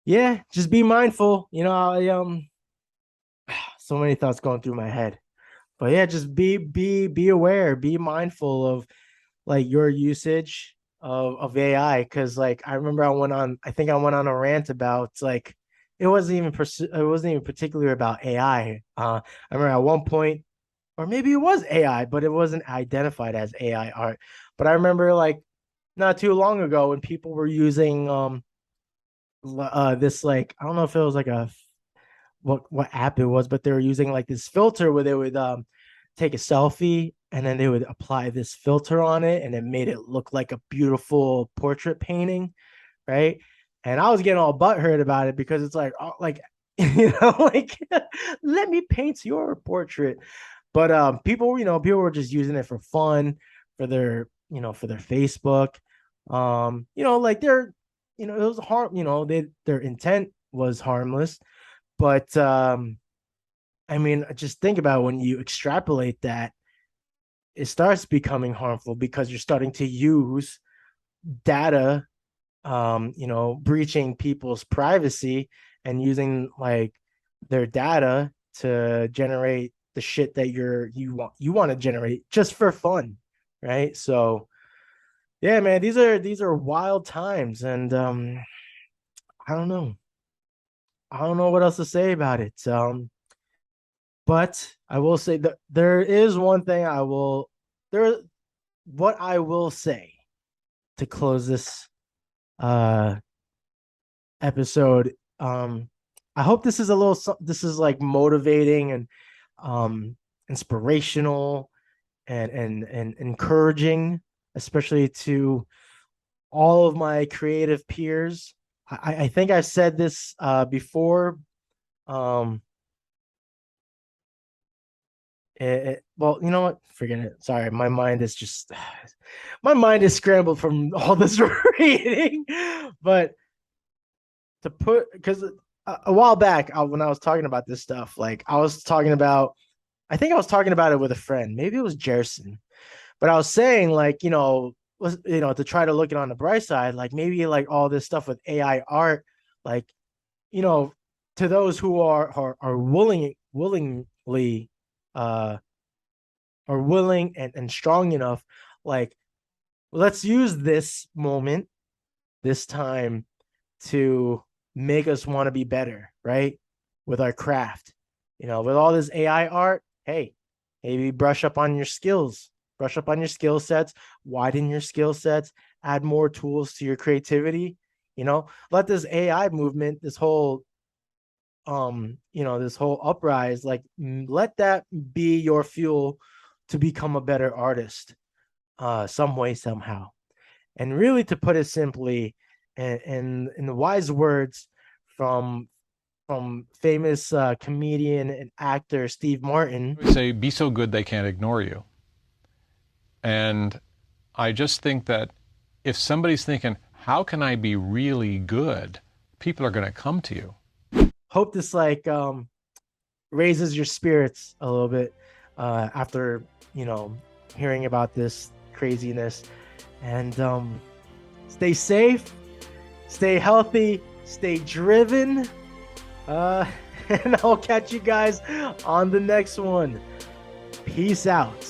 yeah, just be mindful. So many thoughts going through my head, but yeah, just be aware, be mindful of like your usage of AI. Because like I think I went on a rant about like it wasn't even particularly about AI. I remember at one point, or maybe it was AI, but it wasn't identified as AI art. But I remember like not too long ago when people were using this, like, I don't know if it was like a what app it was, but they were using like this filter where they would take a selfie and then they would apply this filter on it and it made it look like a beautiful portrait painting, right? And I was getting all butthurt about it because it's like, oh, like, like, let me paint your portrait. But people were just using it for fun, for their Facebook. Like it was harm, their intent was harmless, but I mean, just think about when you extrapolate that, it starts becoming harmful because you're starting to use data, breaching people's privacy and using like their data to generate the shit that you want to generate just for fun, right? So yeah, man, these are wild times, and I don't know. I don't know what else to say about it. But I will say that there is one thing there what I will say to close this uh episode. I hope this is this is like motivating and um inspirational and encouraging, especially to all of my creative peers. I think I said this before. Um well, you know what? Forget it. Sorry, my mind is just my mind is scrambled from all this reading. But to put because a while back when I was talking about this stuff, like I think I was talking about it with a friend. Maybe it was Jerson, but I was saying like to try to look it on the bright side, like maybe like all this stuff with AI art, like you know, to those who are willingly uh are willing and strong enough, like let's use this moment, this time to make us want to be better, right? With our craft. With all this AI art, hey, maybe brush up on your skill sets, widen your skill sets, add more tools to your creativity. Let this AI movement, this whole uprise, like let that be your fuel to become a better artist, some way, somehow. And really, to put it simply, and in the wise words from famous comedian and actor Steve Martin. Say, be so good they can't ignore you. And I just think that if somebody's thinking, how can I be really good? People are going to come to you. Hope this raises your spirits a little bit after hearing about this craziness. And stay safe, stay healthy, stay driven. And I'll catch you guys on the next one. Peace out.